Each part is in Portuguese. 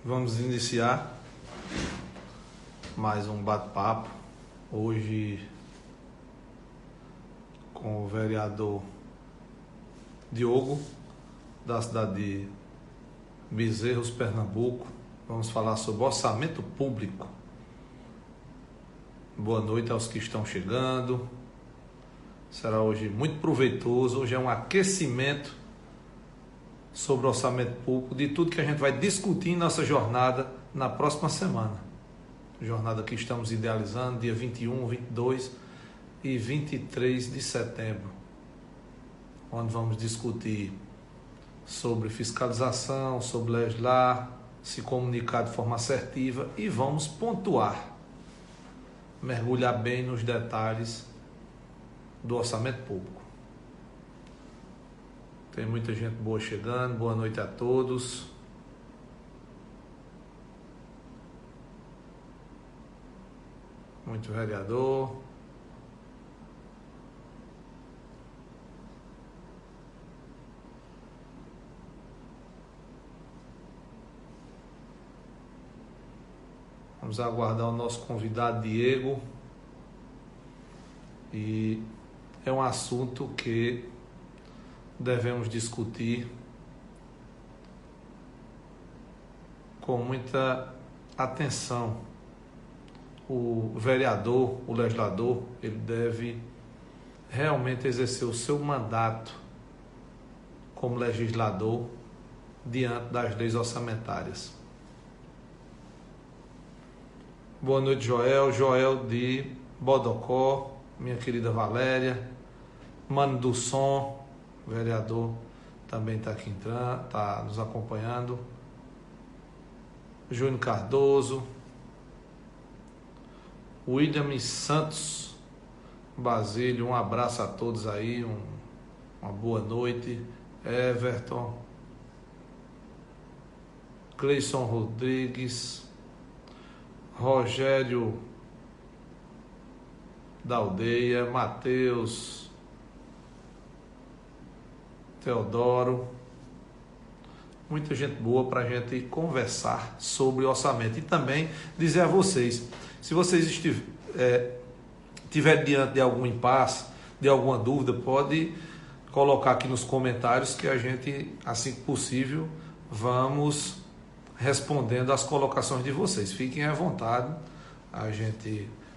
Vamos iniciar mais um bate-papo, hoje com o vereador Diogo, da cidade de Bezerros, Pernambuco. Vamos falar sobre orçamento público. Boa noite aos que estão chegando. Será hoje muito proveitoso. Hoje é um aquecimento sobre o orçamento público, de tudo que a gente vai discutir em nossa jornada na próxima semana. Jornada que estamos idealizando, dia 21, 22 e 23 de setembro, onde vamos discutir sobre fiscalização, sobre legislar, se comunicar de forma assertiva e vamos pontuar, mergulhar bem nos detalhes do orçamento público. Tem muita gente boa chegando. Boa noite a todos. Muito vereador. Vamos aguardar o nosso convidado Diego. E é um assunto que devemos discutir com muita atenção. O vereador, o legislador, ele deve realmente exercer o seu mandato como legislador diante das leis orçamentárias. Boa noite, Joel de Bodocó, minha querida Valéria, Mano do Som, vereador, também está aqui entrando, está nos acompanhando. Júnior Cardoso, William Santos Basílio, um abraço a todos aí, uma boa noite. Everton, Cleison Rodrigues, Rogério da Aldeia, Matheus, Teodoro, muita gente boa para a gente conversar sobre orçamento. E também dizer a vocês, se vocês estiverem diante de algum impasse, de alguma dúvida, pode colocar aqui nos comentários que a gente, assim que possível, vamos respondendo às colocações de vocês. Fiquem à vontade.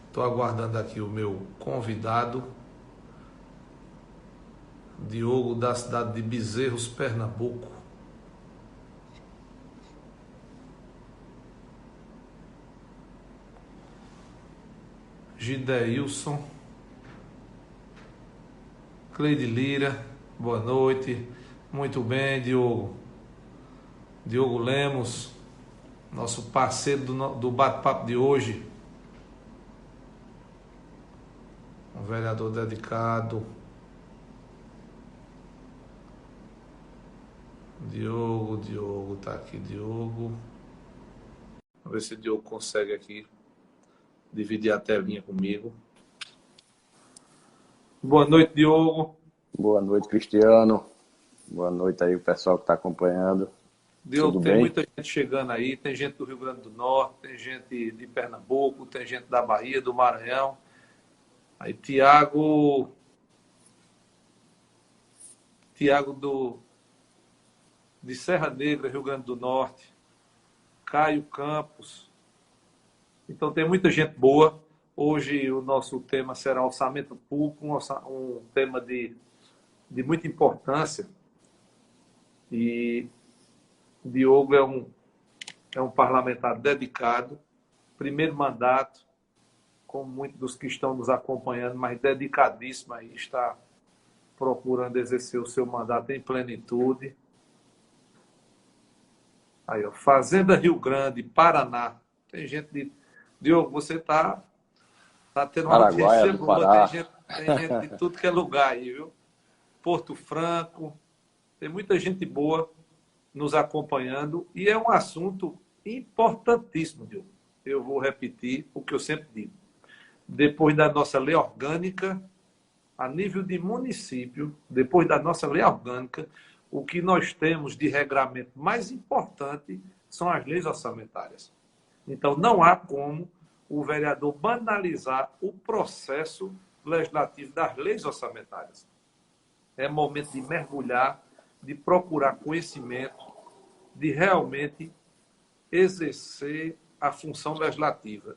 Estou aguardando aqui o meu convidado, Diogo, da cidade de Bezerros, Pernambuco. Gideilson, Cleide Lira, boa noite. Muito bem, Diogo. Diogo Lemos, nosso parceiro do bate-papo de hoje. Um vereador dedicado. Diogo, tá aqui, Diogo. Vamos ver se o Diogo consegue aqui dividir a telinha comigo. Boa noite, Diogo. Boa noite, Cristiano. Boa noite aí o pessoal que está acompanhando. Diogo, Tudo tem bem? muita gente chegando aí, tem gente do Rio Grande do Norte, tem gente de Pernambuco, tem gente da Bahia, do Maranhão. Aí Tiago de Serra Negra, Rio Grande do Norte, Caio Campos. Então tem muita gente boa. Hoje o nosso tema será orçamento público, um tema de muita importância. E Diogo é um parlamentar dedicado, primeiro mandato, como muitos dos que estão nos acompanhando, mas dedicadíssimo aí, está procurando exercer o seu mandato em plenitude. Aí, ó, Fazenda Rio Grande, Paraná. Tem gente de... Diogo, você está tendo uma Araguaia audiência do boa. Pará. Tem gente de tudo que é lugar aí, viu? Porto Franco. Tem muita gente boa nos acompanhando. E é um assunto importantíssimo, Diogo. Eu vou repetir o que eu sempre digo. Depois da nossa lei orgânica, a nível de município, depois da nossa lei orgânica, o que nós temos de regramento mais importante são as leis orçamentárias. Então, não há como o vereador banalizar o processo legislativo das leis orçamentárias. É momento de mergulhar, de procurar conhecimento, de realmente exercer a função legislativa.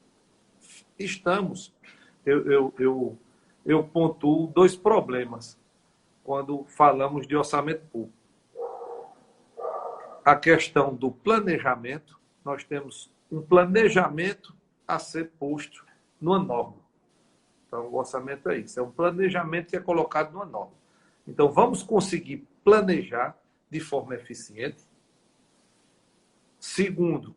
Eu pontuo dois problemas quando falamos de orçamento público. A questão do planejamento, nós temos um planejamento a ser posto numa norma. Então, o orçamento é isso, é um planejamento que é colocado numa norma. Então, vamos conseguir planejar de forma eficiente. Segundo,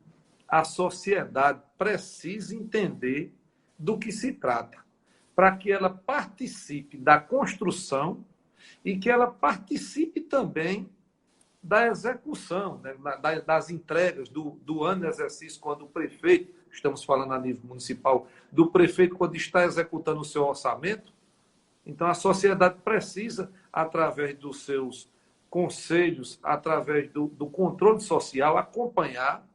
a sociedade precisa entender do que se trata, para que ela participe da construção e que ela participe também da execução, né, das entregas do ano de exercício, quando o prefeito, estamos falando a nível municipal, do prefeito quando está executando o seu orçamento. Então, a sociedade precisa, através dos seus conselhos, através do controle social, acompanhar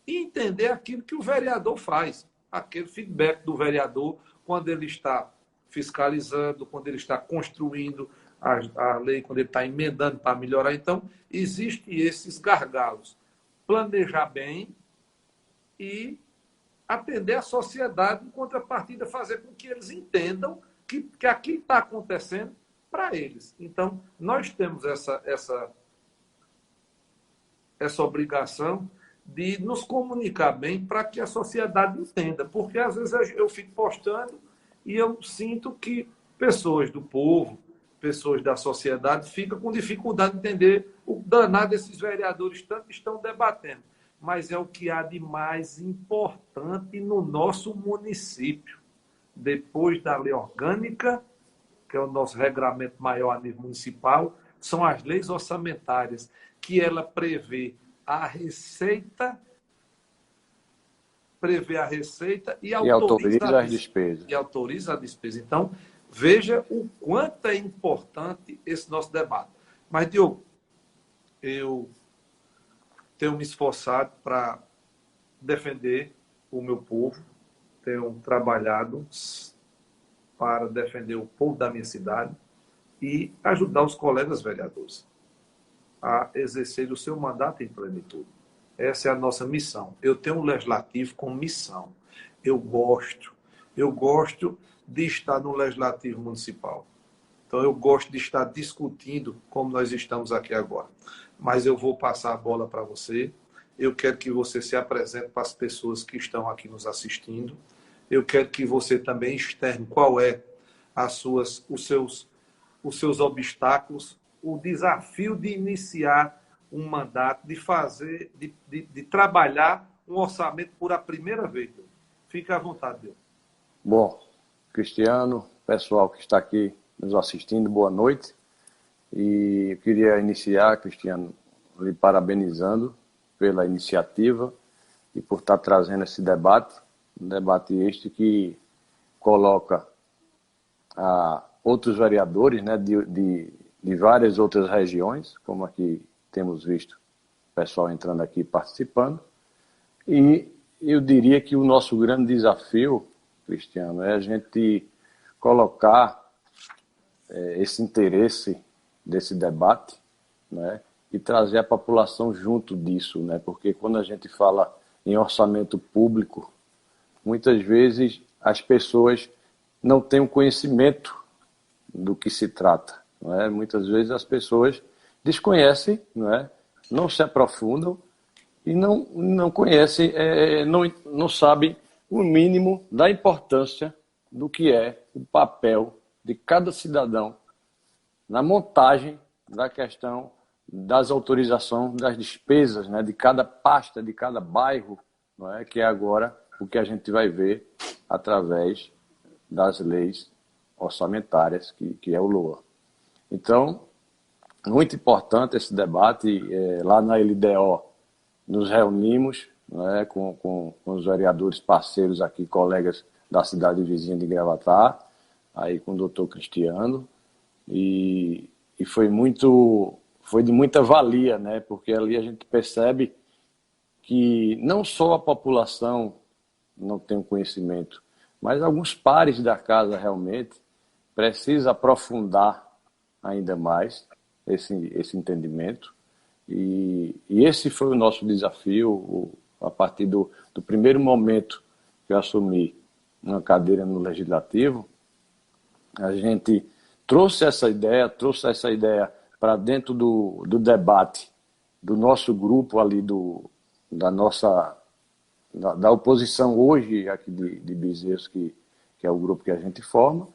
e entender aquilo que o vereador faz, aquele feedback do vereador quando ele está fiscalizando, quando ele está construindo a lei, quando ele está emendando para melhorar. Então, existem esses gargalos. Planejar bem e atender a sociedade, em contrapartida, fazer com que eles entendam que aquilo está acontecendo para eles. Então, nós temos essa obrigação de nos comunicar bem para que a sociedade entenda. Porque, às vezes, eu fico postando e eu sinto que pessoas do povo, pessoas da sociedade, ficam com dificuldade de entender o danado desses vereadores tanto estão debatendo. Mas é o que há de mais importante no nosso município. Depois da lei orgânica, que é o nosso regramento maior a nível municipal, são as leis orçamentárias, que ela prevê a receita e autoriza as despesas. E autoriza a despesa. Então, veja o quanto é importante esse nosso debate. Mas, Diogo, eu tenho me esforçado para defender o meu povo, tenho trabalhado para defender o povo da minha cidade e ajudar os colegas vereadores a exercer o seu mandato em plenitude. Essa é a nossa missão. Eu tenho um legislativo com missão. Eu gosto de estar no legislativo municipal. Então, eu gosto de estar discutindo como nós estamos aqui agora. Mas eu vou passar a bola para você. Eu quero que você se apresente para as pessoas que estão aqui nos assistindo. Eu quero que você também externe qual é os seus obstáculos, o desafio de iniciar um mandato, de fazer, de trabalhar um orçamento por a primeira vez. Fique à vontade, Deus. Bom, Cristiano, pessoal que está aqui nos assistindo, boa noite. E eu queria iniciar, Cristiano, lhe parabenizando pela iniciativa e por estar trazendo esse debate, um debate este que coloca outros vereadores, né, de várias outras regiões, como aqui temos visto o pessoal entrando aqui participando. E eu diria que o nosso grande desafio, Cristiano, é a gente colocar esse interesse desse debate, né, e trazer a população junto disso, né, porque quando a gente fala em orçamento público, muitas vezes as pessoas não têm o conhecimento do que se trata, não é? Muitas vezes as pessoas desconhecem, não é? Não se aprofundam e não conhecem, não sabem o mínimo da importância do que é o papel de cada cidadão na montagem da questão das autorizações das despesas, né, de cada pasta, de cada bairro, não é? Que é agora o que a gente vai ver através das leis orçamentárias, que é o LOA. Então, muito importante esse debate. Lá na LDO nos reunimos, né, com os vereadores parceiros aqui, colegas da cidade vizinha de Gravatá, aí com o doutor Cristiano, e foi muito foi de muita valia, né? Porque ali a gente percebe que não só a população não tem o conhecimento, mas alguns pares da casa realmente precisa aprofundar ainda mais esse entendimento. E esse foi o nosso desafio, a partir do primeiro momento que eu assumi uma cadeira no Legislativo, a gente trouxe essa ideia para dentro do debate do nosso grupo ali, da oposição hoje aqui de Bezerros, que é o grupo que a gente forma,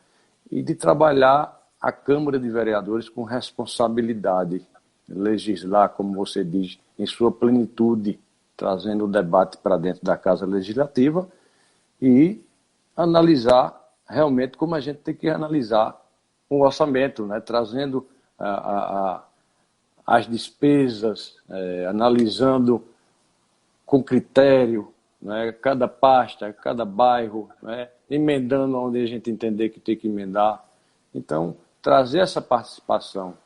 e de trabalhar a Câmara de Vereadores com responsabilidade, legislar, como você diz, em sua plenitude, trazendo o debate para dentro da Casa Legislativa e analisar realmente como a gente tem que analisar um orçamento, né? Trazendo as despesas, analisando com critério, né? Cada pasta, cada bairro, né? Emendando onde a gente entender que tem que emendar. Então, trazer essa participação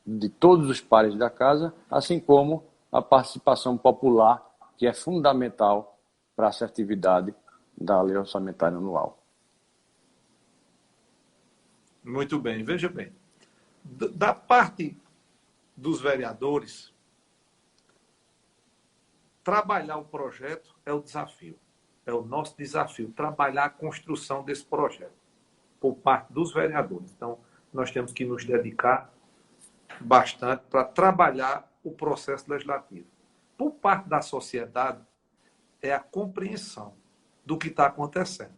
de todos os pares da casa, assim como a participação popular, que é fundamental para a assertividade da lei orçamentária anual. Muito bem, veja bem. Da parte dos vereadores, trabalhar o projeto é o desafio. É o nosso desafio, trabalhar a construção desse projeto por parte dos vereadores. Então, nós temos que nos dedicar bastante para trabalhar o processo legislativo. Por parte da sociedade, é a compreensão do que está acontecendo.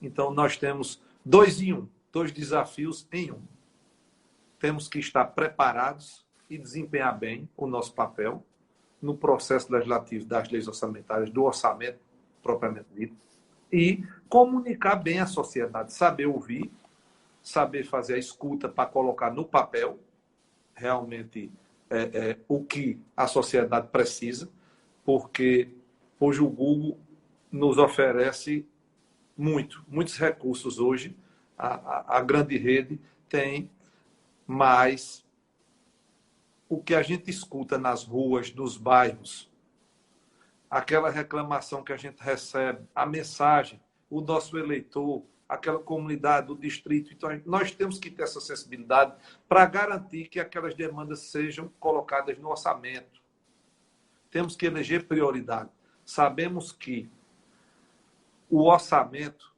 Então, nós temos dois desafios em um. Temos que estar preparados e desempenhar bem o nosso papel no processo legislativo das leis orçamentárias, do orçamento propriamente dito, e comunicar bem à sociedade, saber ouvir, saber fazer a escuta para colocar no papel realmente o que a sociedade precisa, porque hoje o Google nos oferece muitos recursos hoje. A grande rede tem, mas o que a gente escuta nas ruas, nos bairros, aquela reclamação que a gente recebe, a mensagem, o nosso eleitor, aquela comunidade do distrito. Então, nós temos que ter essa sensibilidade para garantir que aquelas demandas sejam colocadas no orçamento. Temos que eleger prioridade. Sabemos que o orçamento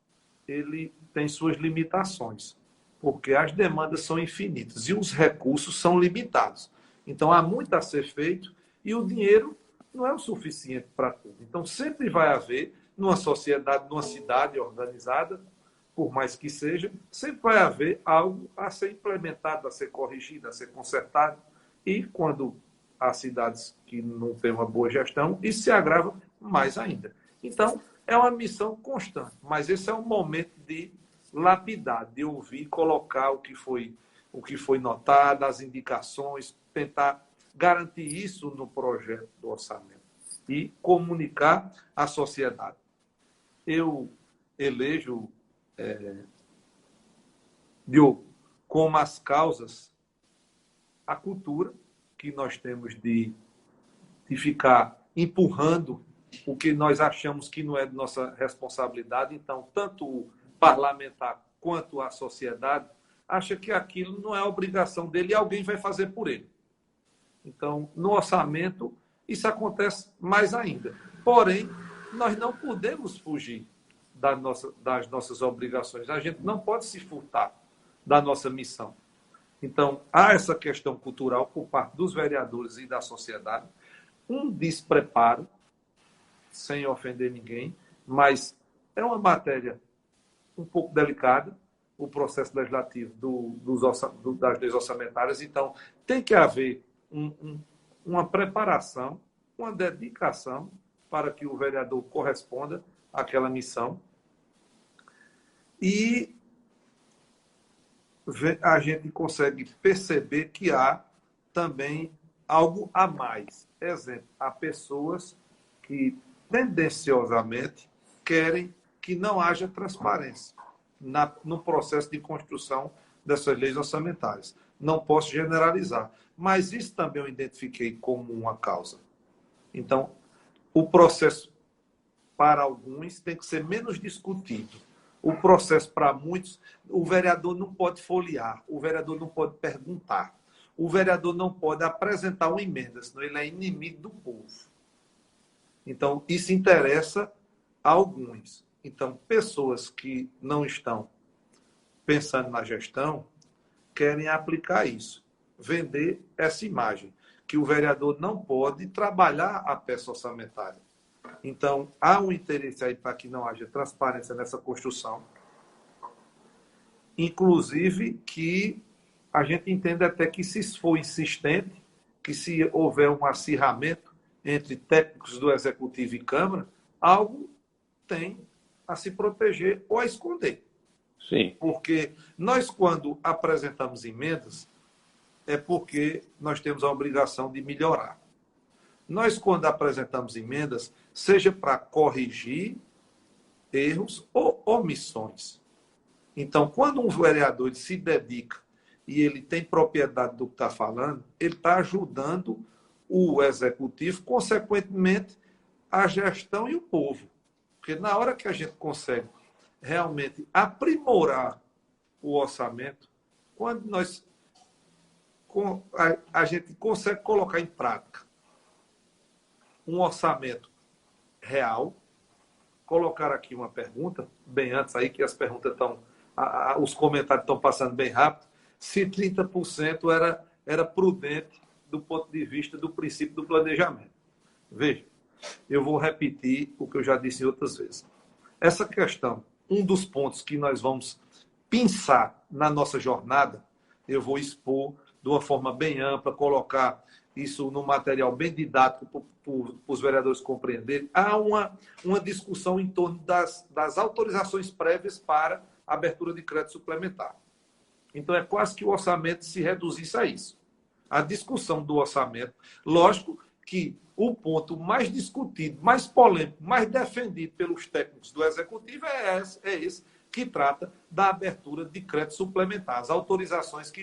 ele tem suas limitações, porque as demandas são infinitas e os recursos são limitados. Então, há muito a ser feito e o dinheiro não é o suficiente para tudo. Então, sempre vai haver, numa sociedade, numa cidade organizada, por mais que seja, sempre vai haver algo a ser implementado, a ser corrigido, a ser consertado. E quando há cidades que não têm uma boa gestão, isso se agrava mais ainda. Então, é uma missão constante, mas esse é um momento de lapidar, de ouvir, colocar o que foi notado, as indicações, tentar garantir isso no projeto do orçamento e comunicar à sociedade. Eu elejo, Diogo, como as causas, a cultura, que nós temos de ficar empurrando o que nós achamos que não é de nossa responsabilidade. Então, tanto o parlamentar quanto a sociedade acha que aquilo não é obrigação dele e alguém vai fazer por ele. Então, no orçamento, isso acontece mais ainda. Porém, nós não podemos fugir das nossas obrigações. A gente não pode se furtar da nossa missão. Então, há essa questão cultural por parte dos vereadores e da sociedade, um despreparo, sem ofender ninguém, mas é uma matéria um pouco delicada, o processo legislativo das leis orçamentárias. Então, tem que haver uma preparação, uma dedicação para que o vereador corresponda àquela missão. E a gente consegue perceber que há também algo a mais. Exemplo, há pessoas que tendenciosamente querem que não haja transparência no processo de construção dessas leis orçamentárias. não posso generalizar. Mas isso também eu identifiquei como uma causa. Então, o processo, para alguns, tem que ser menos discutido. O processo, para muitos, o vereador não pode folhear, o vereador não pode perguntar, o vereador não pode apresentar uma emenda, senão ele é inimigo do povo. Então, isso interessa a alguns. Então, pessoas que não estão pensando na gestão querem aplicar isso, vender essa imagem, que o vereador não pode trabalhar a peça orçamentária. Então, há um interesse aí para que não haja transparência nessa construção, inclusive que a gente entende até que, se for insistente, que se houver um acirramento entre técnicos do Executivo e Câmara, algo tem a se proteger ou a esconder. Sim. Porque nós, quando apresentamos emendas, é porque nós temos a obrigação de melhorar. Nós, quando apresentamos emendas, seja para corrigir erros ou omissões. Então, quando um vereador se dedica e ele tem propriedade do que está falando, ele está ajudando o executivo, consequentemente, a gestão e o povo. Porque na hora que a gente consegue realmente aprimorar o orçamento, quando a gente consegue colocar em prática um orçamento real, colocar aqui uma pergunta, bem antes aí que as perguntas estão, os comentários estão passando bem rápido, se 30% era prudente do ponto de vista do princípio do planejamento. Veja, eu vou repetir o que eu já disse outras vezes. Essa questão, um dos pontos que nós vamos pensar na nossa jornada, eu vou expor de uma forma bem ampla, colocar isso no material bem didático para os vereadores compreenderem. Há uma discussão em torno das autorizações prévias para a abertura de crédito suplementar. Então, é quase que o orçamento se reduzisse a isso. A discussão do orçamento, lógico que o ponto mais discutido, mais polêmico, mais defendido pelos técnicos do Executivo é esse que trata da abertura de crédito suplementar. As autorizações que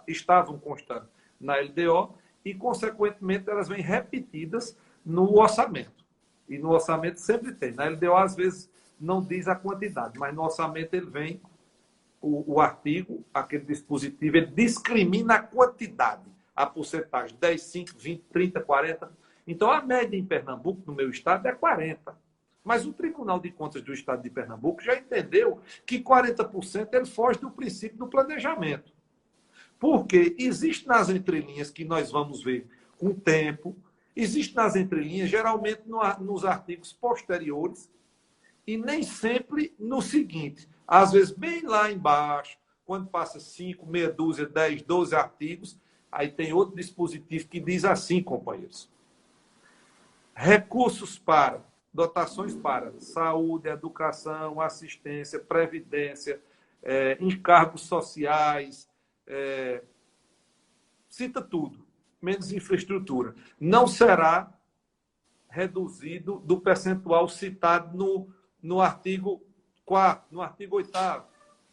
estavam constando na LDO e, consequentemente, elas vêm repetidas no orçamento. E no orçamento sempre tem. Na LDO, às vezes, não diz a quantidade, mas no orçamento ele vem, o artigo, aquele dispositivo, ele discrimina a quantidade, a porcentagem, 10, 5, 20, 30, 40. Então, a média em Pernambuco, no meu estado, é 40%. Mas o Tribunal de Contas do Estado de Pernambuco já entendeu que 40% ele foge do princípio do planejamento. Porque existe nas entrelinhas, que nós vamos ver com o tempo, existe nas entrelinhas, geralmente nos artigos posteriores, e nem sempre no seguinte. Às vezes, bem lá embaixo, quando passa 5, meia dúzia, 10, 12 artigos, aí tem outro dispositivo que diz assim, companheiros. Recursos para, dotações para saúde, educação, assistência, previdência, encargos sociais, cita tudo, menos infraestrutura. Não será reduzido do percentual citado no artigo 4º, no artigo 8º.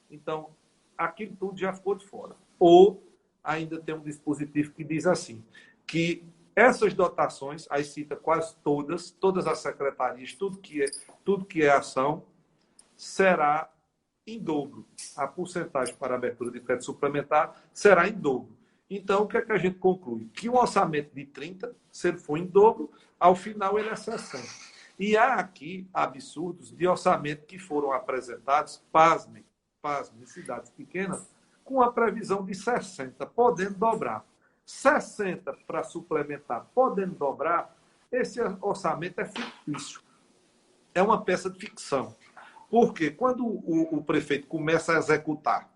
Então, aquilo tudo já ficou de fora. Ou ainda tem um dispositivo que diz assim, que essas dotações, aí cita quase todas as secretarias, tudo que é ação, será em dobro. A porcentagem para a abertura de crédito suplementar será em dobro. Então, o que é que a gente conclui? Que um orçamento de 30, se ele for em dobro, ao final ele é 60. E há aqui absurdos de orçamento que foram apresentados, pasmem, em cidades pequenas, com a previsão de 60, podendo dobrar. 60 para suplementar, podendo dobrar, esse orçamento é fictício. É uma peça de ficção. Porque quando o prefeito começa a executar,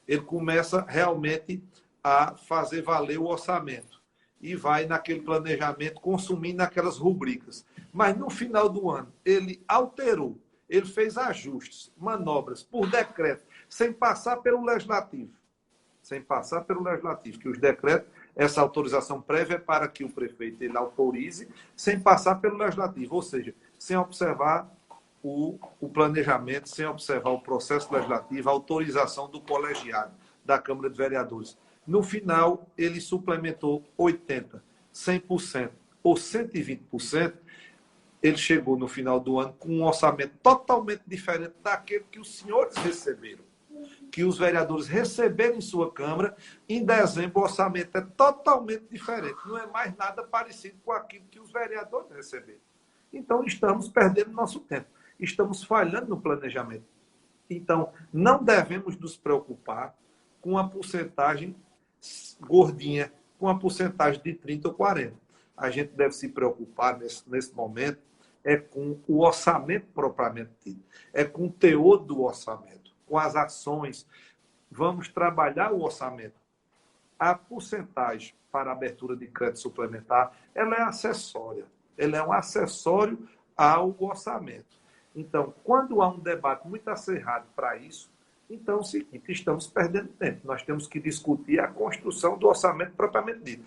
ele começa realmente a fazer valer o orçamento e vai naquele planejamento consumindo aquelas rubricas. Mas no final do ano, ele alterou, ele fez ajustes, manobras por decreto, sem passar pelo legislativo. Que os decretos, essa autorização prévia é para que o prefeito ele autorize, sem passar pelo legislativo, ou seja, sem observar o planejamento, sem observar o processo legislativo, a autorização do colegiado, da Câmara de Vereadores. No final, ele suplementou 80%, 100% ou 120%. Ele chegou no final do ano com um orçamento totalmente diferente daquele que os senhores receberam, que os vereadores receberam em sua Câmara. Em dezembro, o orçamento é totalmente diferente. Não é mais nada parecido com aquilo que os vereadores receberam. Então, estamos perdendo nosso tempo. Estamos falhando no planejamento. Então, não devemos nos preocupar com a porcentagem gordinha, com a porcentagem de 30% ou 40%. A gente deve se preocupar nesse momento com o orçamento propriamente dito, com o teor do orçamento, com as ações. Vamos trabalhar o orçamento. A porcentagem para a abertura de crédito suplementar, ela é acessória. Ela é um acessório ao orçamento. Então, quando há um debate muito acirrado para isso, então é o seguinte, estamos perdendo tempo. Nós temos que discutir a construção do orçamento propriamente dito.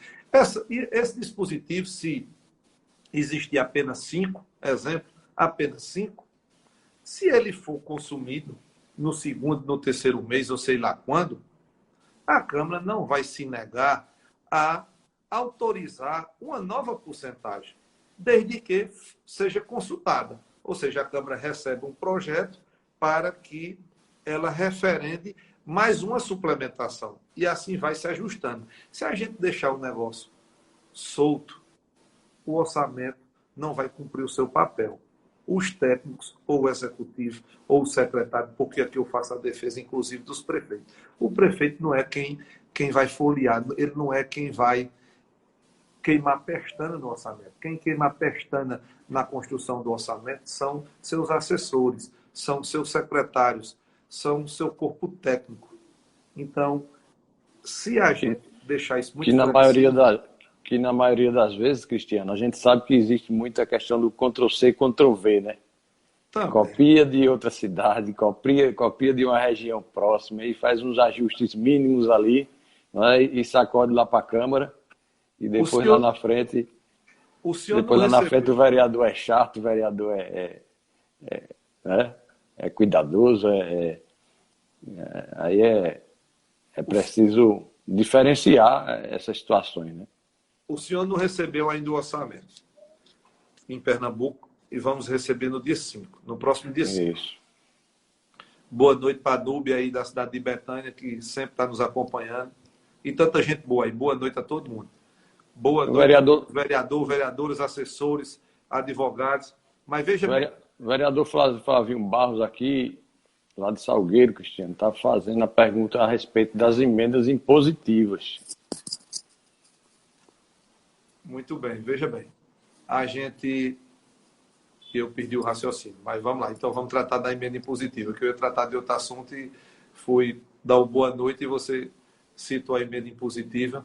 Esse dispositivo, se existir apenas 5, exemplo, apenas 5, se ele for consumido no segundo, no terceiro mês, ou sei lá quando, a Câmara não vai se negar a autorizar uma nova porcentagem, desde que seja consultada. Ou seja, a Câmara recebe um projeto para que ela referende mais uma suplementação. E assim vai se ajustando. Se a gente deixar o negócio solto, o orçamento não vai cumprir o seu papel. Os técnicos, ou o executivo, ou o secretário, porque aqui eu faço a defesa, inclusive, dos prefeitos. O prefeito não é quem vai folhear, ele não é quem vai queimar pestana no orçamento. Quem queima pestana na construção do orçamento são seus assessores, são seus secretários, são o seu corpo técnico. Então, se a gente deixar isso muito que na maioria das vezes, Cristiano, a gente sabe que existe muito a questão do Ctrl-C, Ctrl-V, né? Também. Copia de outra cidade, copia de uma região próxima e faz uns ajustes mínimos ali, né? E sacode lá para a Câmara e depois lá na frente... Depois lá na frente o vereador é chato, o vereador é cuidadoso, aí é preciso diferenciar essas situações, né? O senhor não recebeu ainda o orçamento em Pernambuco e vamos receber no dia 5, no próximo dia 5. Isso. Boa noite para a Núbia aí da cidade de Betânia, que sempre está nos acompanhando. E tanta gente boa aí. Boa noite a todo mundo. Boa noite, vereadores, assessores, advogados. Mas veja bem. O vereador Flavinho Barros aqui, lá de Salgueiro, Cristiano, está fazendo a pergunta a respeito das emendas impositivas. Muito bem, veja bem. Eu perdi o raciocínio, mas vamos lá. Então vamos tratar da emenda impositiva, que eu ia tratar de outro assunto e fui dar o boa noite e você citou a emenda impositiva.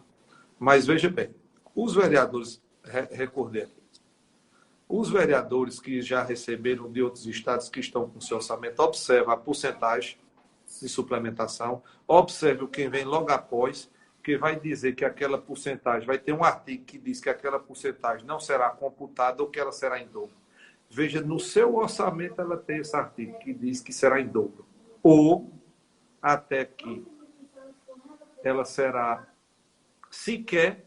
Mas veja bem, os vereadores, recordei aqui, os vereadores que já receberam de outros estados que estão com seu orçamento, observa a porcentagem de suplementação, observe quem vem logo após, que vai dizer que aquela porcentagem, vai ter um artigo que diz que aquela porcentagem não será computada ou que ela será em dobro. Veja, no seu orçamento ela tem esse artigo que diz que será em dobro. Ou até que ela será sequer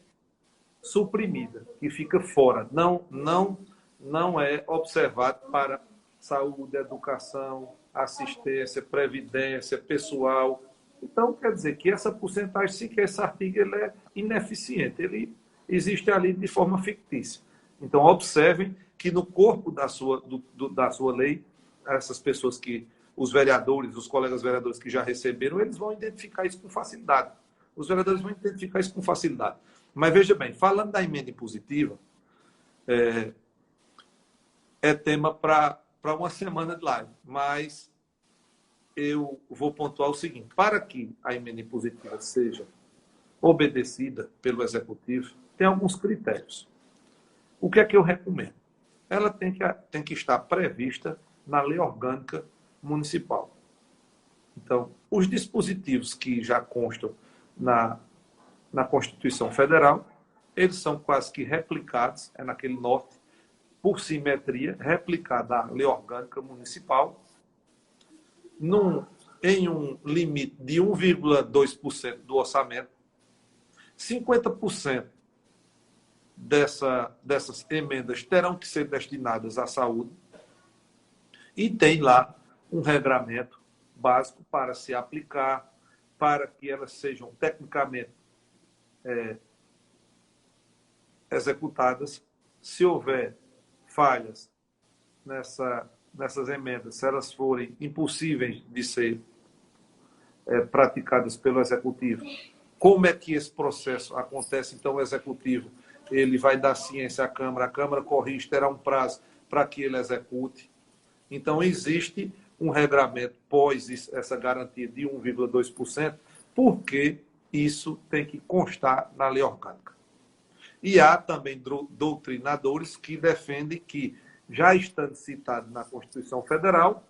suprimida, que fica fora. Não é observado para saúde, educação, assistência, previdência, pessoal. Então, quer dizer que essa porcentagem, sequer esse artigo, ele é ineficiente. Ele existe ali de forma fictícia. Então, observem que no corpo da sua lei, essas pessoas os vereadores, os colegas vereadores que já receberam, eles vão identificar isso com facilidade. Os vereadores vão identificar isso com facilidade. Mas veja bem, falando da emenda impositiva, é tema para uma semana de live, mas eu vou pontuar o seguinte: para que a emenda impositiva seja obedecida pelo Executivo, tem alguns critérios. O que é que eu recomendo? Ela tem que estar prevista na Lei Orgânica Municipal. Então, os dispositivos que já constam na Constituição Federal, eles são quase que replicados, naquele norte, por simetria, replicada a Lei Orgânica Municipal, em um limite de 1,2% do orçamento, 50% dessas emendas terão que ser destinadas à saúde e tem lá um regramento básico para se aplicar, para que elas sejam tecnicamente executadas. Se houver falhas nessas emendas, se elas forem impossíveis de ser praticadas pelo Executivo, como é que esse processo acontece? Então, o Executivo ele vai dar ciência à Câmara, a Câmara corrige, terá um prazo para que ele execute. Então, existe um regramento pós essa garantia de 1,2%, porque isso tem que constar na lei orgânica. E há também doutrinadores que defendem que, já estando citado na Constituição Federal,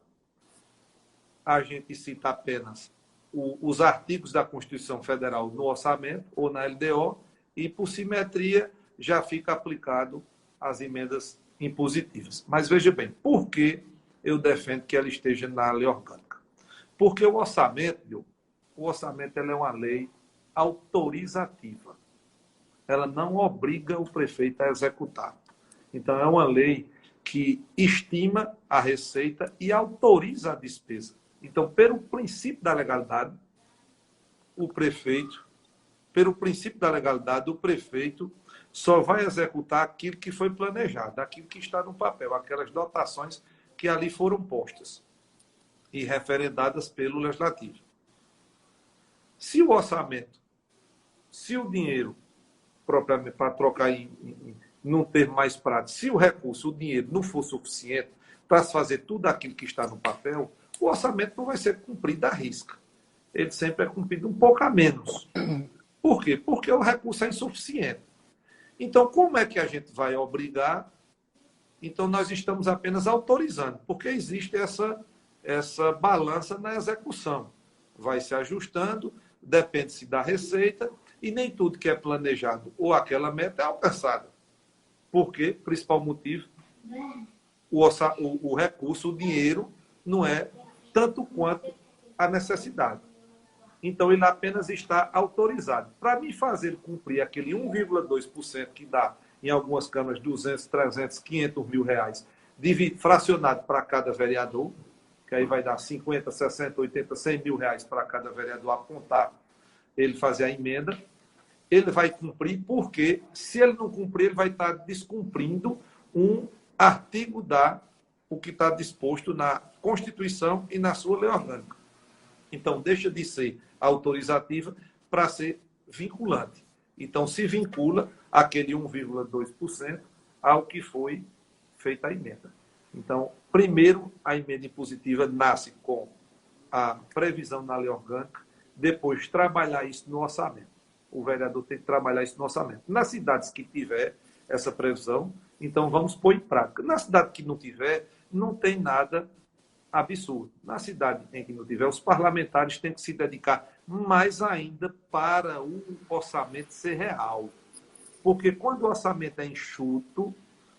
a gente cita apenas os artigos da Constituição Federal no orçamento ou na LDO e, por simetria, já fica aplicado as emendas impositivas. Mas veja bem, por que eu defendo que ela esteja na lei orgânica? Porque o orçamento ela é uma lei autorizativa. Ela não obriga o prefeito a executar. Então, é uma lei que estima a receita e autoriza a despesa. Então, pelo princípio da legalidade, o prefeito só vai executar aquilo que foi planejado, aquilo que está no papel, aquelas dotações que ali foram postas e referendadas pelo Legislativo. Se o orçamento, se o dinheiro, propriamente para trocar num termo mais prático, se o recurso, o dinheiro não for suficiente para fazer tudo aquilo que está no papel, o orçamento não vai ser cumprido à risca. Ele sempre é cumprido um pouco a menos. Por quê? Porque o recurso é insuficiente. Então, como é que a gente vai obrigar? Então, nós estamos apenas autorizando, porque existe essa balança na execução. Vai se ajustando, depende-se da receita, e nem tudo que é planejado ou aquela meta é alcançada. Por quê? Principal motivo, o recurso, o dinheiro, não é tanto quanto a necessidade. Então, ele apenas está autorizado. Para me fazer cumprir aquele 1,2% que dá, em algumas câmaras, 200, 300, 500 mil reais, fracionado para cada vereador, que aí vai dar 50, 60, 80, 100 mil reais para cada vereador apontar, ele fazer a emenda, ele vai cumprir, porque se ele não cumprir, ele vai estar descumprindo um artigo o que está disposto na Constituição e na sua lei orgânica. Então, deixa de ser autorizativa para ser vinculante. Então, se vincula aquele 1,2% ao que foi feita a emenda. Então, primeiro, a emenda impositiva nasce com a previsão na lei orgânica, depois trabalhar isso no orçamento. O vereador tem que trabalhar isso no orçamento. Nas cidades que tiver essa previsão, então vamos pôr em prática. Na cidade que não tiver, não tem nada absurdo. Na cidade em que não tiver, os parlamentares têm que se dedicar mais ainda para o orçamento ser real. Porque quando o orçamento é enxuto,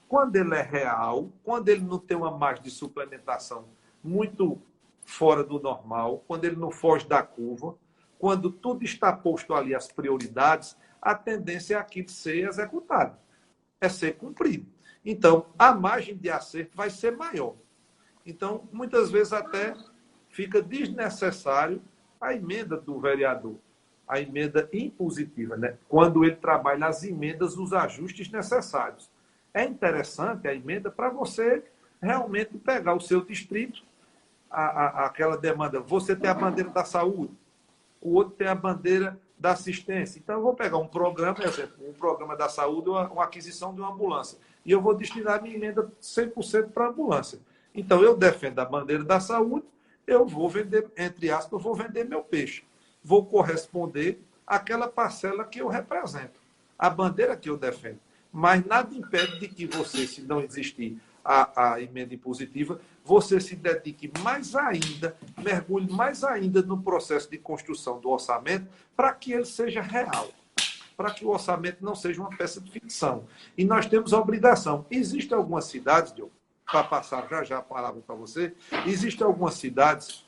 quando ele é real, quando ele não tem uma margem de suplementação muito fora do normal, quando ele não foge da curva, quando tudo está posto ali as prioridades, a tendência é aquilo ser executado, é ser cumprido. Então, a margem de acerto vai ser maior. Então, muitas vezes até fica desnecessário a emenda do vereador, a emenda impositiva, né? Quando ele trabalha as emendas, os ajustes necessários. É interessante a emenda para você realmente pegar o seu distrito, aquela demanda. Você tem a bandeira da saúde, o outro tem a bandeira da assistência. Então, eu vou pegar um programa, por exemplo, um programa da saúde, uma aquisição de uma ambulância, e eu vou destinar a minha emenda 100% para a ambulância. Então, eu defendo a bandeira da saúde, eu vou vender, entre aspas, eu vou vender meu peixe. Vou corresponder àquela parcela que eu represento, a bandeira que eu defendo. Mas nada impede de que você, se não existir a emenda impositiva, você se dedique mais ainda, mergulhe mais ainda no processo de construção do orçamento para que ele seja real, para que o orçamento não seja uma peça de ficção. E nós temos a obrigação. Existem algumas cidades, Diogo, para passar já a palavra para você, existem algumas cidades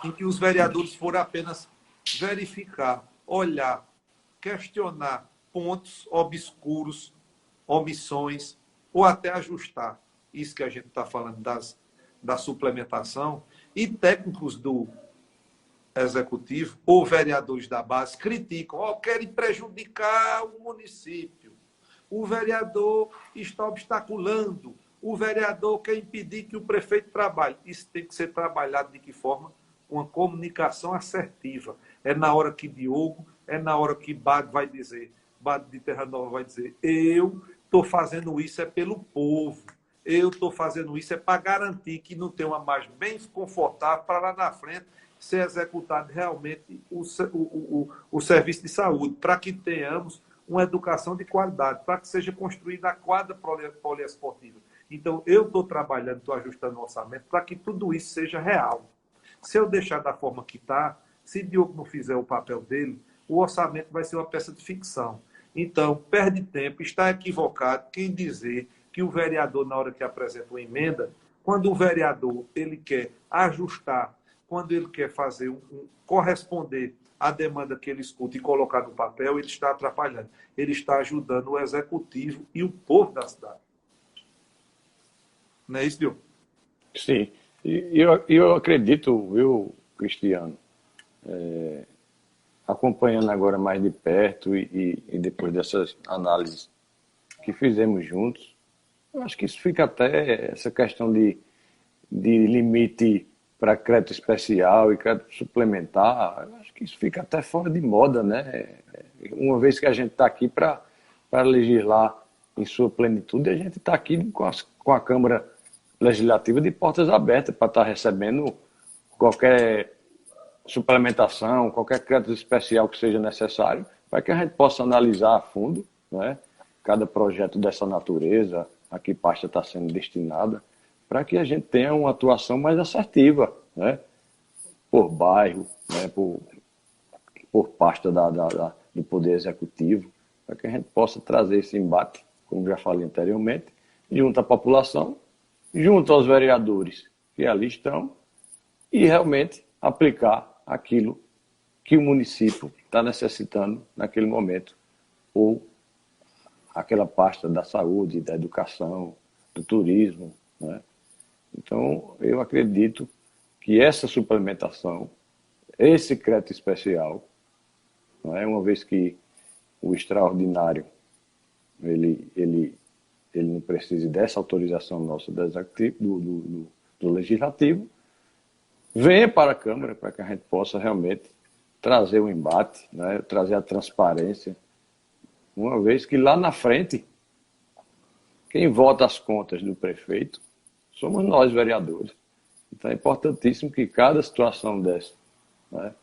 em que os vereadores foram apenas verificar, olhar questionar pontos obscuros, omissões, ou até ajustar. Isso que a gente está falando da suplementação, e técnicos do executivo ou vereadores da base criticam, querem prejudicar o município. O vereador está obstaculando, o vereador quer impedir que o prefeito trabalhe. Isso tem que ser trabalhado de que forma? Com a comunicação assertiva. É na hora que Diogo, é na hora que Bade vai dizer, Bade de Terra Nova vai dizer, eu estou fazendo isso é pelo povo. Eu estou fazendo isso é para garantir que não tem uma margem bem confortável para lá na frente ser executado realmente o serviço de saúde, para que tenhamos uma educação de qualidade, para que seja construída a quadra poliesportiva. Então, eu estou trabalhando, estou ajustando o orçamento para que tudo isso seja real. Se eu deixar da forma que está, se Diogo não fizer o papel dele, o orçamento vai ser uma peça de ficção. Então, perde tempo, está equivocado quem dizer que o vereador, na hora que apresenta uma emenda, quando o vereador ele quer ajustar, quando ele quer fazer corresponder à demanda que ele escuta e colocar no papel, ele está atrapalhando. Ele está ajudando o executivo e o povo da cidade. Não é isso, Diogo? Sim. E eu acredito, viu, Cristiano, acompanhando agora mais de perto e depois dessas análises que fizemos juntos, eu acho que isso fica até, essa questão de limite para crédito especial e crédito suplementar, eu acho que isso fica até fora de moda, né? Uma vez que a gente está aqui para legislar em sua plenitude, a gente está aqui com a Câmara Legislativa de portas abertas para estar recebendo qualquer suplementação, qualquer crédito especial que seja necessário, para que a gente possa analisar a fundo, né, cada projeto dessa natureza, a que pasta está sendo destinada, para que a gente tenha uma atuação mais assertiva, né, por bairro, né, por pasta do Poder Executivo, para que a gente possa trazer esse embate, como já falei anteriormente, junto à população, junto aos vereadores que ali estão, e realmente aplicar aquilo que o município está necessitando naquele momento, ou aquela pasta da saúde, da educação, do turismo, né? Então, eu acredito que essa suplementação, esse crédito especial, não é? Uma vez que o extraordinário ele não precisa dessa autorização nossa do executivo, do legislativo, venha para a Câmara para que a gente possa realmente trazer o embate, né? Trazer a transparência, uma vez que lá na frente, quem vota as contas do prefeito somos nós, vereadores. Então é importantíssimo que cada situação dessa, né,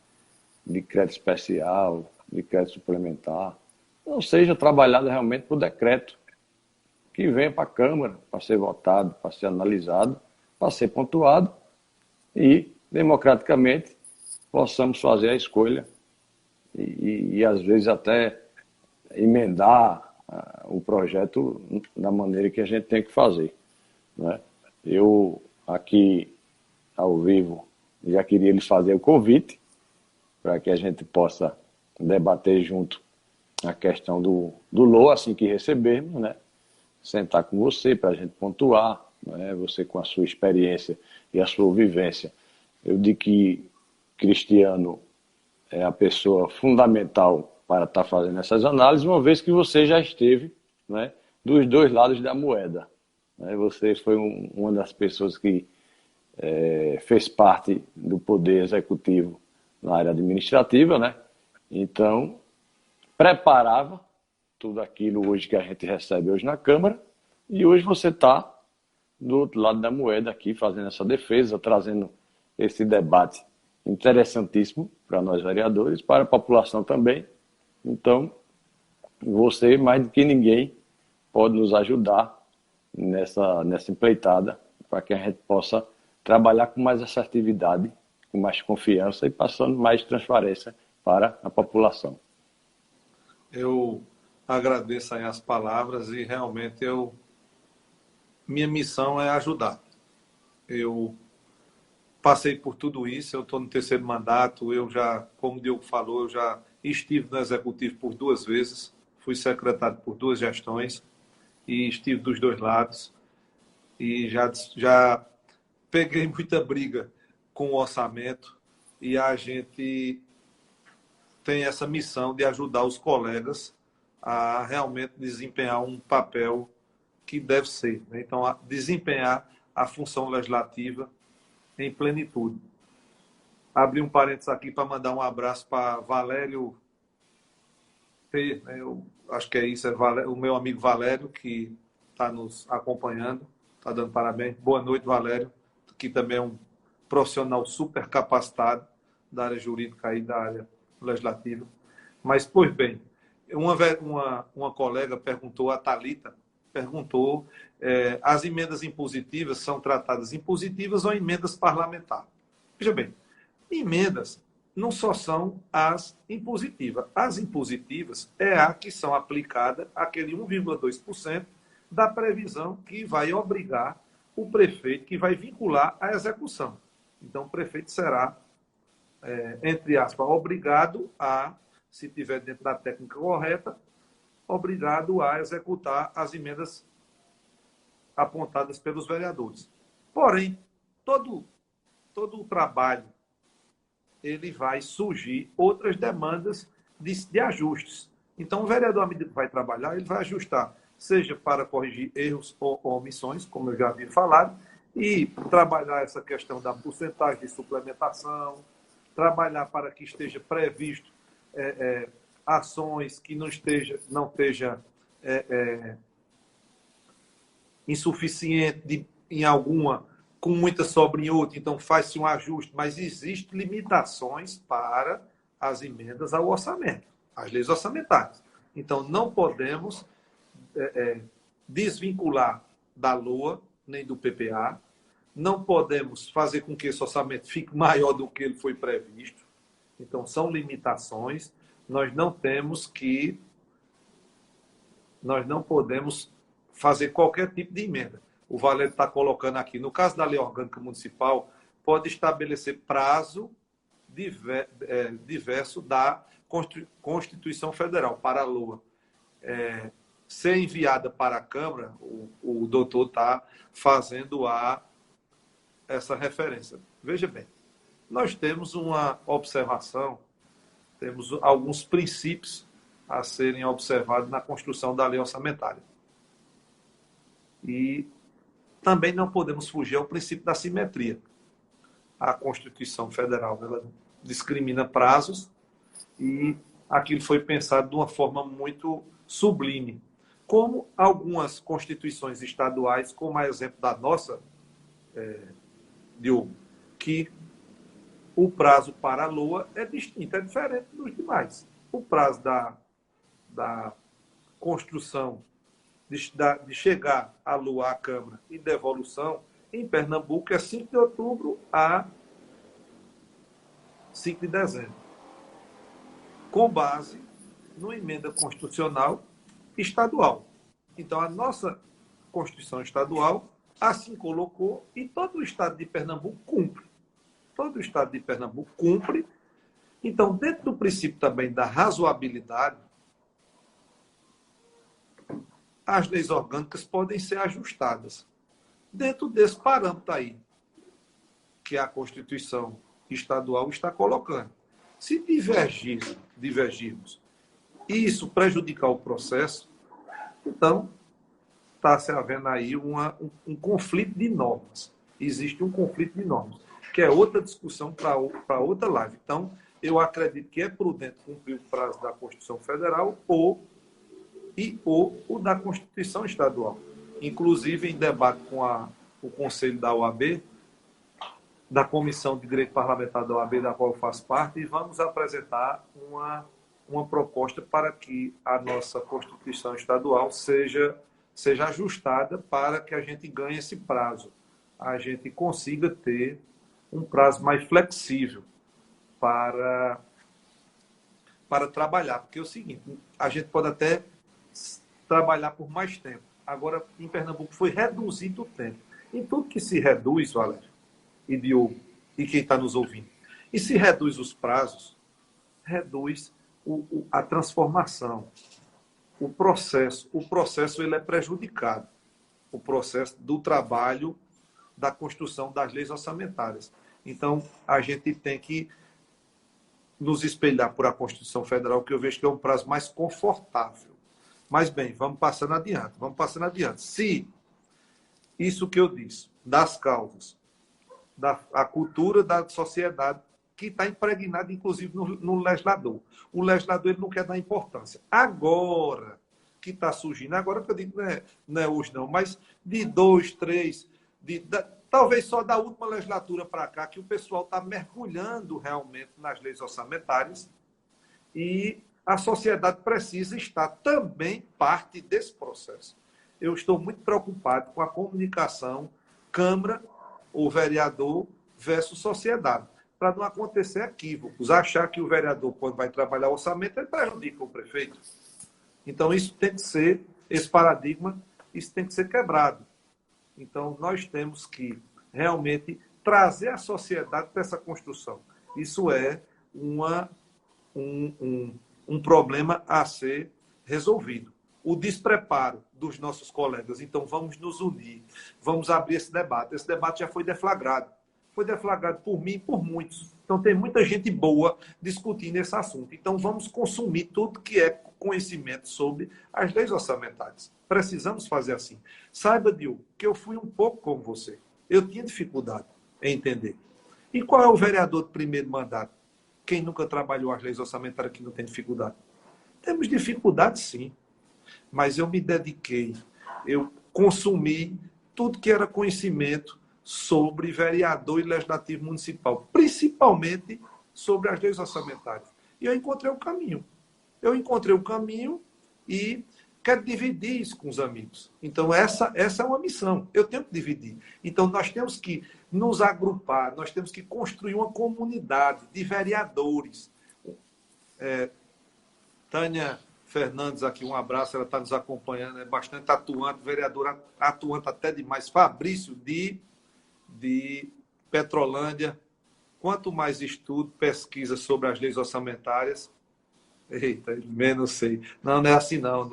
de crédito especial, de crédito suplementar, não seja trabalhada realmente por decreto, que venha para a Câmara para ser votado, para ser analisado, para ser pontuado e, democraticamente, possamos fazer a escolha e às vezes até emendar o projeto da maneira que a gente tem que fazer, né? Eu, aqui, ao vivo, já queria lhes fazer o convite para que a gente possa debater junto a questão do LOA, assim que recebermos, né? Sentar com você para a gente pontuar, né? Você com a sua experiência e a sua vivência. Eu digo que Cristiano é a pessoa fundamental para estar fazendo essas análises, uma vez que você já esteve, né, dos dois lados da moeda. Né? Você foi uma das pessoas que fez parte do Poder Executivo na área administrativa, né? Então, preparava tudo aquilo hoje que a gente recebe hoje na Câmara, e hoje você está do outro lado da moeda aqui, fazendo essa defesa, trazendo esse debate interessantíssimo para nós vereadores, para a população também. Então, você, mais do que ninguém, pode nos ajudar nessa empreitada, para que a gente possa trabalhar com mais assertividade, com mais confiança e passando mais transparência para a população. Eu agradeço aí as palavras e realmente minha missão é ajudar. Eu passei por tudo isso, eu estou no terceiro mandato, eu já, como o Diogo falou, eu já estive no Executivo por 2 vezes, fui secretário por 2 gestões e estive dos 2 lados e já peguei muita briga com o orçamento e a gente tem essa missão de ajudar os colegas a realmente desempenhar um papel que deve ser, né? Então, desempenhar a função legislativa em plenitude. Abri um parênteses aqui para mandar um abraço para Valério P, né? Eu acho que é isso, o meu amigo Valério, que está nos acompanhando, está dando parabéns. Boa noite, Valério, que também é um profissional super capacitado da área jurídica e da área legislativa. Mas, pois bem, uma colega perguntou, a Thalita, perguntou, as emendas impositivas são tratadas impositivas ou emendas parlamentares? Veja bem, emendas não só são as impositivas. As impositivas é a que são aplicadas aquele 1,2% da previsão que vai obrigar o prefeito, que vai vincular a execução. Então, o prefeito será, entre aspas, obrigado a, se estiver dentro da técnica correta, obrigado a executar as emendas apontadas pelos vereadores. Porém, todo o trabalho, ele vai surgir outras demandas de ajustes. Então, o vereador, à medida que vai trabalhar, ele vai ajustar, seja para corrigir erros ou omissões, como eu já havia falado, e trabalhar essa questão da porcentagem de suplementação, trabalhar para que esteja previsto ações que não esteja insuficiente em alguma, com muita sobra em outra, então faz-se um ajuste, mas existem limitações para as emendas ao orçamento, às leis orçamentárias. Então, não podemos desvincular da LOA, nem do PPA, não podemos fazer com que esse orçamento fique maior do que ele foi previsto. Então, são limitações. Nós não podemos fazer qualquer tipo de emenda. O Valério está colocando aqui, no caso da Lei Orgânica Municipal, pode estabelecer prazo diverso da Constituição Federal para a LOA. Ser enviada para a Câmara, o doutor está fazendo essa referência. Veja bem, nós temos uma observação, temos alguns princípios a serem observados na construção da lei orçamentária. E também não podemos fugir ao princípio da simetria. A Constituição Federal, ela discrimina prazos e aquilo foi pensado de uma forma muito sublime. Como algumas constituições estaduais, como a exemplo da nossa, Diogo, que o prazo para a LOA é distinto, é diferente dos demais. O prazo da construção, de chegar à LOA à Câmara e devolução, em Pernambuco é 5 de outubro a 5 de dezembro, com base numa emenda constitucional estadual. Então, a nossa Constituição estadual assim colocou e todo o Estado de Pernambuco cumpre. Todo o Estado de Pernambuco cumpre. Então, dentro do princípio também da razoabilidade, as leis orgânicas podem ser ajustadas dentro desse parâmetro aí, que a Constituição estadual está colocando. Se divergirmos e isso prejudicar o processo, então está se havendo aí um conflito de normas. Existe um conflito de normas, que é outra discussão para outra live. Então, eu acredito que é prudente cumprir o prazo da Constituição Federal ou o da Constituição Estadual. Inclusive, em debate com o Conselho da OAB, da Comissão de Direito Parlamentar da OAB, da qual eu faço parte, e vamos apresentar uma proposta para que a nossa Constituição Estadual seja ajustada para que a gente ganhe esse prazo. A gente consiga ter um prazo mais flexível para trabalhar. Porque é o seguinte, a gente pode até trabalhar por mais tempo. Agora, em Pernambuco, foi reduzido o tempo. Em tudo que se reduz, Valério e Diogo, e quem está nos ouvindo, e se reduz os prazos, reduz a transformação, o processo ele é prejudicado, o processo do trabalho da construção das leis orçamentárias. Então, a gente tem que nos espelhar por a Constituição Federal, que eu vejo que é um prazo mais confortável. Mas, bem, vamos passando adiante. Se isso que eu disse, das causas, a cultura da sociedade, que está impregnada, inclusive, no legislador. O legislador ele não quer dar importância. Agora que está surgindo, agora que eu digo, não é hoje não, mas de 2, 3, talvez só da última legislatura para cá, que o pessoal está mergulhando realmente nas leis orçamentárias e a sociedade precisa estar também parte desse processo. Eu estou muito preocupado com a comunicação Câmara, o vereador versus sociedade, para não acontecer equívocos, achar que o vereador, quando vai trabalhar o orçamento, ele prejudica o prefeito. Então, isso tem que ser, esse paradigma, isso tem que ser quebrado. Então, nós temos que realmente trazer a sociedade para essa construção. Isso é um problema a ser resolvido. O despreparo dos nossos colegas. Então, vamos nos unir, vamos abrir esse debate. Esse debate já foi deflagrado. Foi deflagrado por mim e por muitos. Então, tem muita gente boa discutindo esse assunto. Então, vamos consumir tudo que é conhecimento sobre as leis orçamentárias. Precisamos fazer assim. Saiba, Diogo, que eu fui um pouco como você. Eu tinha dificuldade em entender. E qual é o vereador de primeiro mandato? Quem nunca trabalhou as leis orçamentárias que não tem dificuldade? Temos dificuldade, sim. Mas eu me dediquei, eu consumi tudo que era conhecimento sobre vereador e legislativo municipal, principalmente sobre as leis orçamentárias. E eu encontrei o caminho. E quero dividir isso com os amigos. Então, essa é uma missão. Eu tenho que dividir. Então, nós temos que nos agrupar, nós temos que construir uma comunidade de vereadores. Tânia Fernandes aqui, um abraço, ela está nos acompanhando, é bastante atuante, vereadora atuante até demais. Fabrício, de Petrolândia. Quanto mais estudo, pesquisa sobre as leis orçamentárias, eita, menos sei. Não é assim não,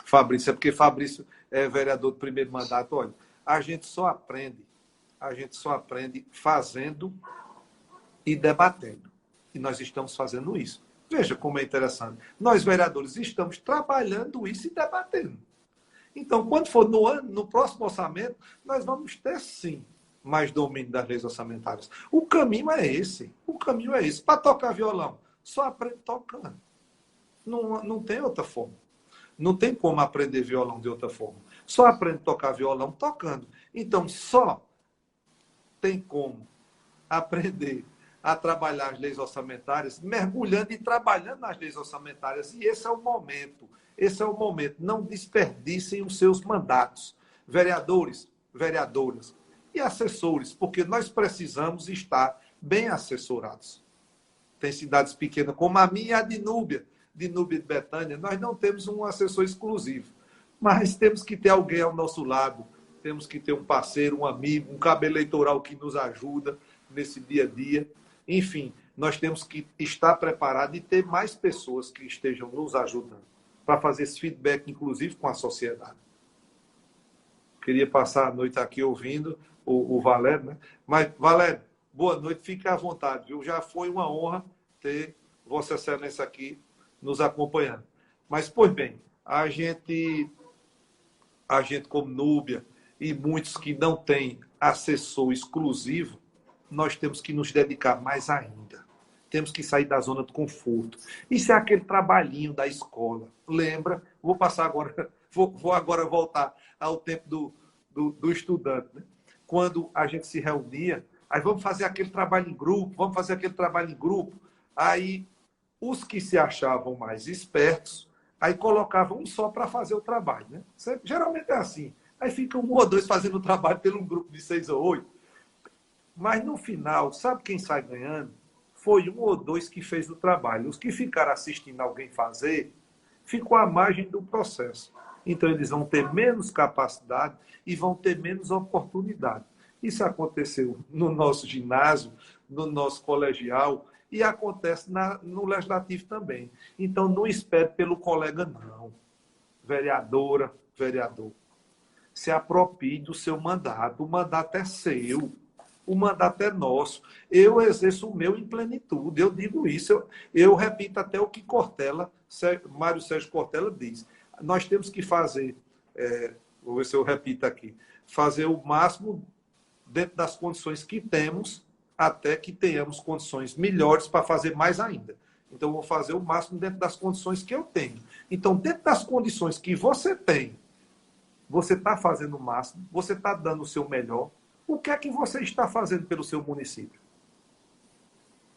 Fabrício, é porque Fabrício é vereador do primeiro mandato. Olha, a gente só aprende fazendo e debatendo. E nós estamos fazendo isso. Veja como é interessante. Nós, vereadores, estamos trabalhando isso e debatendo. Então, quando for no próximo orçamento, nós vamos ter, sim, mais domínio das leis orçamentárias. O caminho é esse. Para tocar violão, só aprende tocando. Não tem outra forma. Não tem como aprender violão de outra forma. Só aprende a tocar violão tocando. Então, só tem como aprender a trabalhar as leis orçamentárias, mergulhando e trabalhando nas leis orçamentárias. E esse é o momento. Não desperdicem os seus mandatos. Vereadores, vereadoras e assessores, porque nós precisamos estar bem assessorados. Tem cidades pequenas, como a minha e a de Núbia de Betânia, nós não temos um assessor exclusivo, mas temos que ter alguém ao nosso lado, temos que ter um parceiro, um amigo, um cabo eleitoral que nos ajuda nesse dia a dia. Enfim, nós temos que estar preparados e ter mais pessoas que estejam nos ajudando para fazer esse feedback, inclusive com a sociedade. Queria passar a noite aqui ouvindo o Valério, né? Mas, Valério, boa noite, fique à vontade, viu? Já foi uma honra ter Vossa Excelência aqui nos acompanhando. Mas, pois bem, a gente como Núbia e muitos que não têm assessor exclusivo, nós temos que nos dedicar mais ainda. Temos que sair da zona de conforto. Isso é aquele trabalhinho da escola. Lembra? Vou agora voltar ao tempo do estudante, né? Quando a gente se reunia, aí vamos fazer aquele trabalho em grupo, Aí, os que se achavam mais espertos, aí colocavam um só para fazer o trabalho, né? Geralmente é assim. Aí fica um ou dois fazendo o trabalho pelo grupo de 6 ou 8. Mas, no final, sabe quem sai ganhando? Foi um ou dois que fez o trabalho. Os que ficaram assistindo alguém fazer, ficou à margem do processo. Então, eles vão ter menos capacidade e vão ter menos oportunidade. Isso aconteceu no nosso ginásio, no nosso colegial, e acontece no legislativo também. Então, não espere pelo colega, não. Vereadora, vereador, se aproprie do seu mandato. O mandato é seu. O mandato é nosso. Eu exerço o meu em plenitude. Eu digo isso. Eu repito até o que Mário Sérgio Cortella diz. Nós temos que fazer, vou ver se eu repito aqui, fazer o máximo dentro das condições que temos, até que tenhamos condições melhores para fazer mais ainda. Então, eu vou fazer o máximo dentro das condições que eu tenho. Então, dentro das condições que você tem, você está fazendo o máximo, você está dando o seu melhor. O que é que você está fazendo pelo seu município?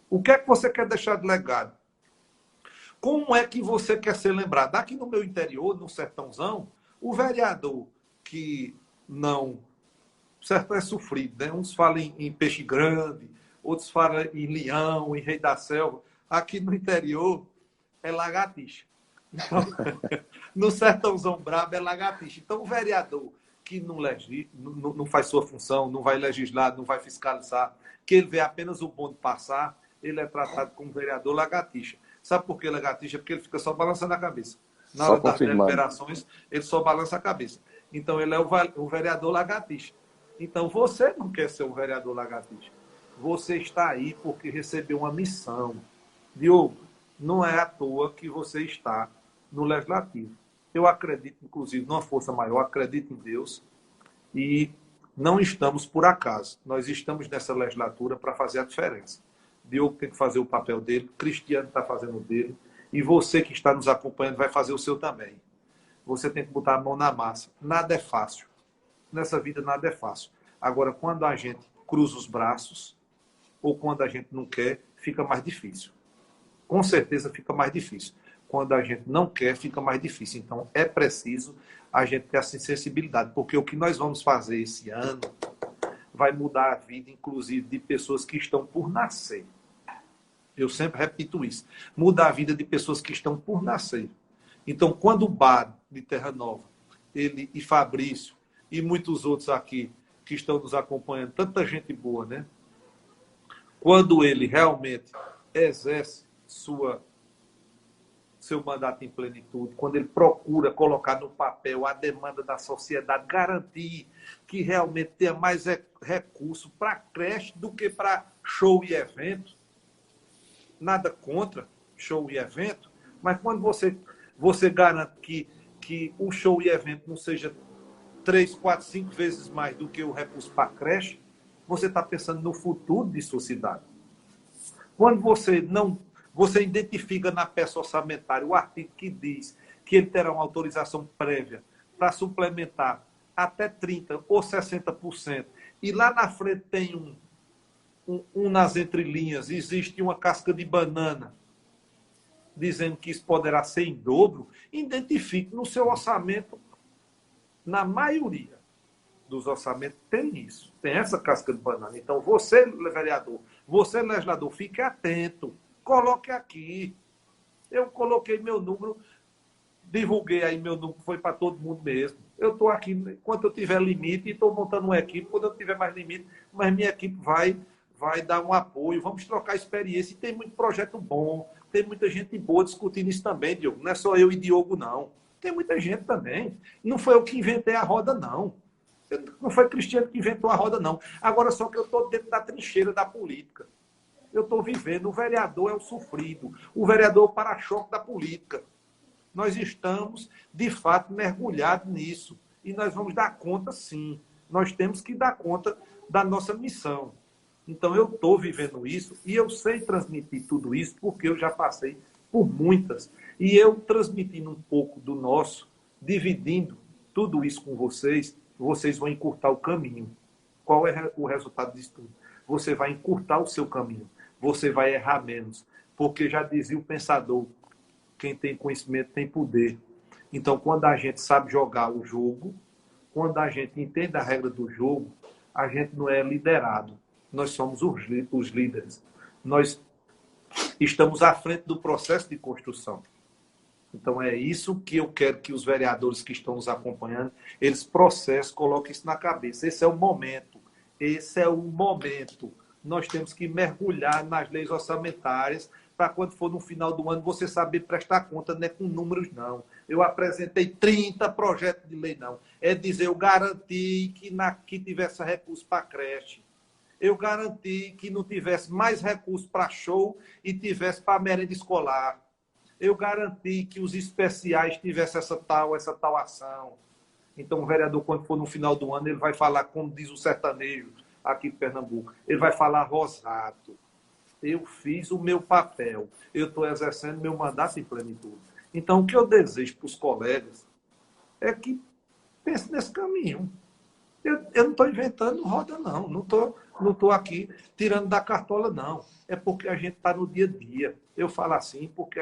O que é que você quer deixar de legado? Como é que você quer ser lembrado? Aqui no meu interior, no Sertãozão, o vereador que não... O sertão é sofrido, né? Uns falam em peixe grande, outros falam em leão, em rei da selva. Aqui no interior é lagartixa. Então, no sertãozão brabo é lagartixa. Então, o vereador que não faz sua função, não vai legislar, não vai fiscalizar, que ele vê apenas o bonde passar, ele é tratado como vereador lagartixa. Sabe por que lagartixa? Porque ele fica só balançando a cabeça. Na hora das deliberações, ele só balança a cabeça. Então, ele é o vereador lagartixa. Então, você não quer ser um vereador lagartixa. Você está aí porque recebeu uma missão. Diogo, não é à toa que você está no Legislativo. Eu acredito, inclusive, numa força maior, acredito em Deus, e não estamos por acaso. Nós estamos nessa legislatura para fazer a diferença. Diogo tem que fazer o papel dele, Cristiano está fazendo o dele, e você que está nos acompanhando vai fazer o seu também. Você tem que botar a mão na massa. Nada é fácil. Nessa vida nada é fácil. Agora, quando a gente cruza os braços, ou quando a gente não quer, fica mais difícil. Com certeza fica mais difícil. Quando a gente não quer, fica mais difícil. Então, é preciso a gente ter essa sensibilidade, porque o que nós vamos fazer esse ano vai mudar a vida, inclusive, de pessoas que estão por nascer. Eu sempre repito isso. Muda a vida de pessoas que estão por nascer. Então, quando o Bado de Terra Nova, ele e Fabrício, e muitos outros aqui que estão nos acompanhando, tanta gente boa, né? Quando ele realmente exerce seu mandato em plenitude, quando ele procura colocar no papel a demanda da sociedade, garantir que realmente tenha mais recurso para creche do que para show e evento, nada contra show e evento, mas quando você garante que o show e evento não seja 3, 4, 5 vezes mais do que o recurso para creche, você está pensando no futuro de sua cidade. Quando você identifica na peça orçamentária o artigo que diz que ele terá uma autorização prévia para suplementar até 30% ou 60%, e lá na frente tem nas entrelinhas, existe uma casca de banana dizendo que isso poderá ser em dobro, identifique no seu orçamento. Na maioria dos orçamentos tem isso, tem essa casca de banana. Então, você, vereador, você, legislador, fique atento, coloque aqui. Eu coloquei meu número, divulguei aí meu número, foi para todo mundo mesmo. Eu estou aqui, enquanto eu tiver limite, e estou montando uma equipe, quando eu tiver mais limite, mas minha equipe vai dar um apoio, vamos trocar experiência. E tem muito projeto bom, tem muita gente boa discutindo isso também, Diogo. Não é só eu e Diogo, não. Tem muita gente também. Não foi eu que inventei a roda, não. Não foi Cristiano que inventou a roda, não. Agora, só que eu estou dentro da trincheira da política. Eu estou vivendo. O vereador é o sofrido. O vereador é o para-choque da política. Nós estamos, de fato, mergulhados nisso. E nós vamos dar conta, sim. Nós temos que dar conta da nossa missão. Então, eu estou vivendo isso e eu sei transmitir tudo isso porque eu já passei por muitas. E eu transmitindo um pouco do nosso, dividindo tudo isso com vocês, vocês vão encurtar o caminho. Qual é o resultado disso tudo? Você vai encurtar o seu caminho. Você vai errar menos. Porque já dizia o pensador, quem tem conhecimento tem poder. Então, quando a gente sabe jogar o jogo, quando a gente entende a regra do jogo, a gente não é liderado. Nós somos os líderes. Nós estamos à frente do processo de construção. Então, é isso que eu quero que os vereadores que estão nos acompanhando, eles processem, coloquem isso na cabeça. Esse é o momento. Esse é o momento nós temos que mergulhar nas leis orçamentárias para quando for no final do ano você saber prestar conta, não é com números, não. Eu apresentei 30 projetos de lei, não. É dizer, eu garanti que tivesse recurso para creche. Eu garanti que não tivesse mais recurso para show e tivesse para merenda escolar. Eu garanti que os especiais tivessem essa tal ação. Então, o vereador, quando for no final do ano, ele vai falar, como diz o sertanejo aqui de Pernambuco, ele vai falar rosado. Eu fiz o meu papel, eu estou exercendo meu mandato em plenitude. Então, o que eu desejo para os colegas é que pensem nesse caminho. Eu não estou inventando roda, não. Não estou aqui tirando da cartola, não. É porque a gente está no dia a dia. Eu falo assim porque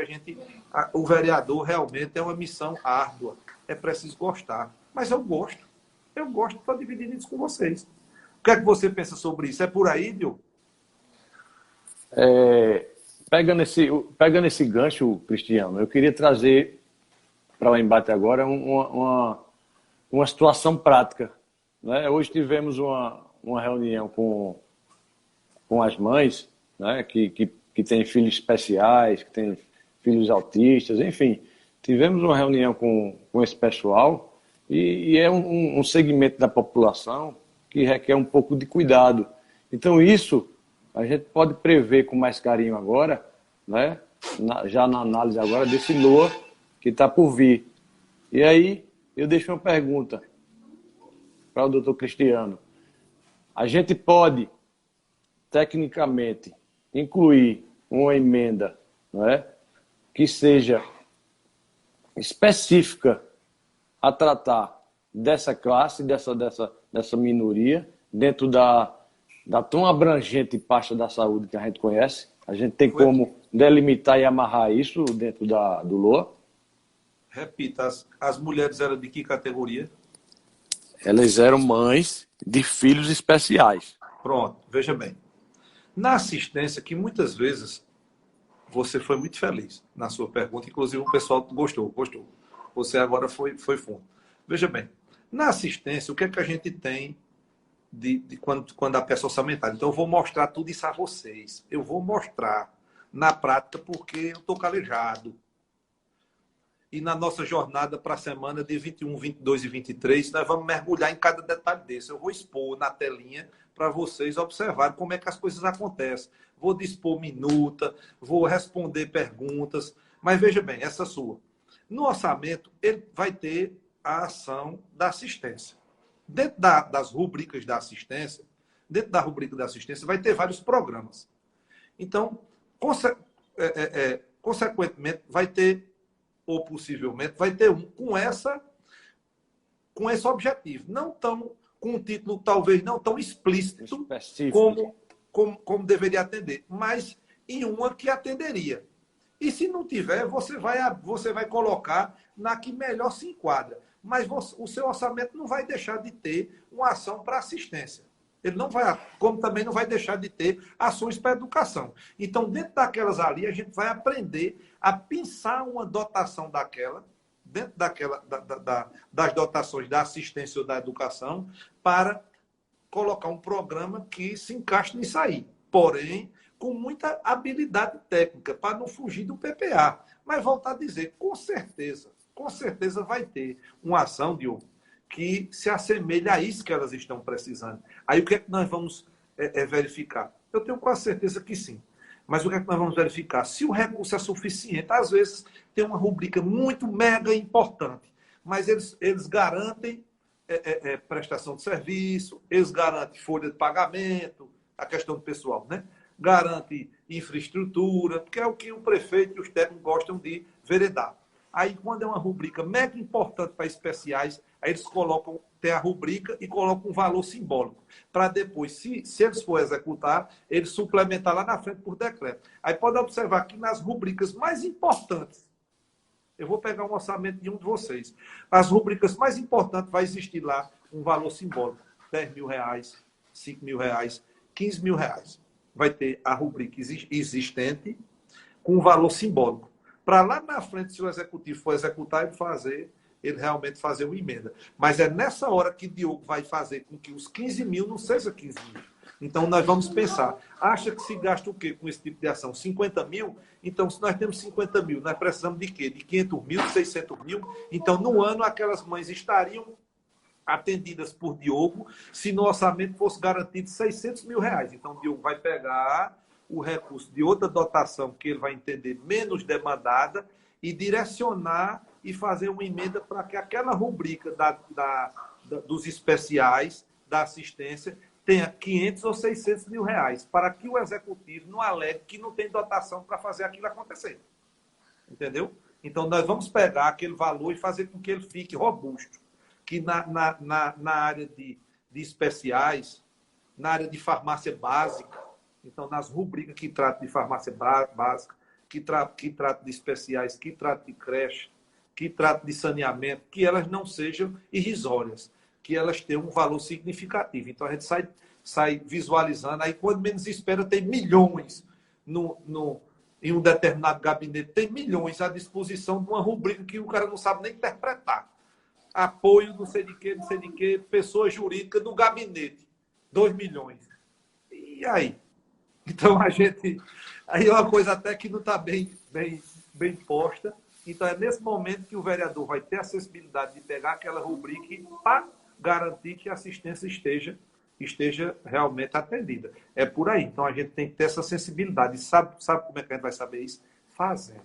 o vereador realmente é uma missão árdua. É preciso gostar. Mas eu gosto. Eu gosto, estou dividindo isso com vocês. O que é que você pensa sobre isso? É por aí, Diogo? Pegando esse gancho, Cristiano, eu queria trazer para o embate agora uma situação prática. Né? Hoje tivemos uma reunião com as mães, né? que têm filhos especiais, que têm filhos autistas, enfim. Tivemos uma reunião com esse pessoal e é um segmento da população que requer um pouco de cuidado. Então, isso a gente pode prever com mais carinho agora, né? Já na análise agora desse LOA que está por vir. E aí, eu deixo uma pergunta para o doutor Cristiano. A gente pode, tecnicamente, incluir uma emenda, não é, que seja específica a tratar dessa classe, dessa minoria, dentro da tão abrangente pasta da saúde que a gente conhece? A gente tem como delimitar e amarrar isso dentro do LOA? Repita, as mulheres eram de que categoria? Elas eram mães de filhos especiais. Pronto, veja bem. Na assistência, que muitas vezes você foi muito feliz na sua pergunta, inclusive o pessoal gostou. Você agora foi fundo. Veja bem, na assistência, o que é que a gente tem de quando a peça orçamentária? Então, eu vou mostrar tudo isso a vocês. Eu vou mostrar na prática porque eu estou calejado. E na nossa jornada para a semana de 21, 22 e 23, nós vamos mergulhar em cada detalhe desse. Eu vou expor na telinha para vocês observarem como é que as coisas acontecem. Vou dispor minuta, vou responder perguntas. Mas veja bem, essa sua. No orçamento, ele vai ter a ação da assistência. Dentro das rubricas da assistência, vai ter vários programas. Então, consequentemente, vai ter, ou possivelmente, vai ter um com esse objetivo. Não tão, com um título talvez não tão explícito como deveria atender, mas em uma que atenderia. E se não tiver, você vai colocar na que melhor se enquadra. Mas o seu orçamento não vai deixar de ter uma ação para assistência. Ele não vai, como também não vai deixar de ter ações para educação. Então, dentro daquelas ali, a gente vai aprender a pensar uma dotação daquela, dentro das dotações da assistência ou da educação, para colocar um programa que se encaixe nisso aí. Porém, com muita habilidade técnica, para não fugir do PPA. Mas voltar a dizer, com certeza vai ter uma ação, Diogo, que se assemelha a isso que elas estão precisando. Aí o que é que nós vamos verificar? Eu tenho quase certeza que sim. Mas o que é que nós vamos verificar? Se o recurso é suficiente. Às vezes tem uma rubrica muito mega importante, mas eles garantem prestação de serviço, eles garantem folha de pagamento, a questão do pessoal, né? Garante infraestrutura, porque é o que o prefeito e os técnicos gostam de veredar. Aí, quando é uma rubrica mega importante para especiais, aí eles tem a rubrica e colocam um valor simbólico, para depois, se eles for executar, eles suplementar lá na frente por decreto. Aí pode observar que nas rubricas mais importantes, eu vou pegar um orçamento de um de vocês, as rubricas mais importantes vai existir lá um valor simbólico, R$10.000, R$5.000, R$15.000. Vai ter a rubrica existente com um valor simbólico. Para lá na frente, se o executivo for executar, ele realmente fazer uma emenda. Mas é nessa hora que Diogo vai fazer com que os 15 mil não seja 15 mil. Então, nós vamos pensar. Acha que se gasta o quê com esse tipo de ação? 50 mil? Então, se nós temos 50 mil, nós precisamos de quê? De 500 mil, 600 mil? Então, no ano, aquelas mães estariam atendidas por Diogo se no orçamento fosse garantido 600 mil reais. Então, Diogo vai pegar o recurso de outra dotação que ele vai entender menos demandada e direcionar e fazer uma emenda para que aquela rubrica dos especiais da assistência tenha 500 ou 600 mil reais, para que o executivo não alegue que não tem dotação para fazer aquilo acontecer. Entendeu? Então, nós vamos pegar aquele valor e fazer com que ele fique robusto. Que na área de especiais, na área de farmácia básica, então, nas rubricas que tratam de farmácia básica, que tratam de especiais, que tratam de creche, que tratam de saneamento, que elas não sejam irrisórias, que elas tenham um valor significativo. Então, a gente sai visualizando, aí quando menos espera, tem milhões em um determinado gabinete, tem milhões à disposição de uma rubrica que o cara não sabe nem interpretar. Apoio, não sei de quê, pessoa jurídica do gabinete, 2 milhões. E aí? Então, aí é uma coisa até que não está bem posta. Então, é nesse momento que o vereador vai ter a acessibilidade de pegar aquela rubrica para garantir que a assistência esteja realmente atendida. É por aí. Então, a gente tem que ter essa sensibilidade. E sabe como é que a gente vai saber isso? Fazendo.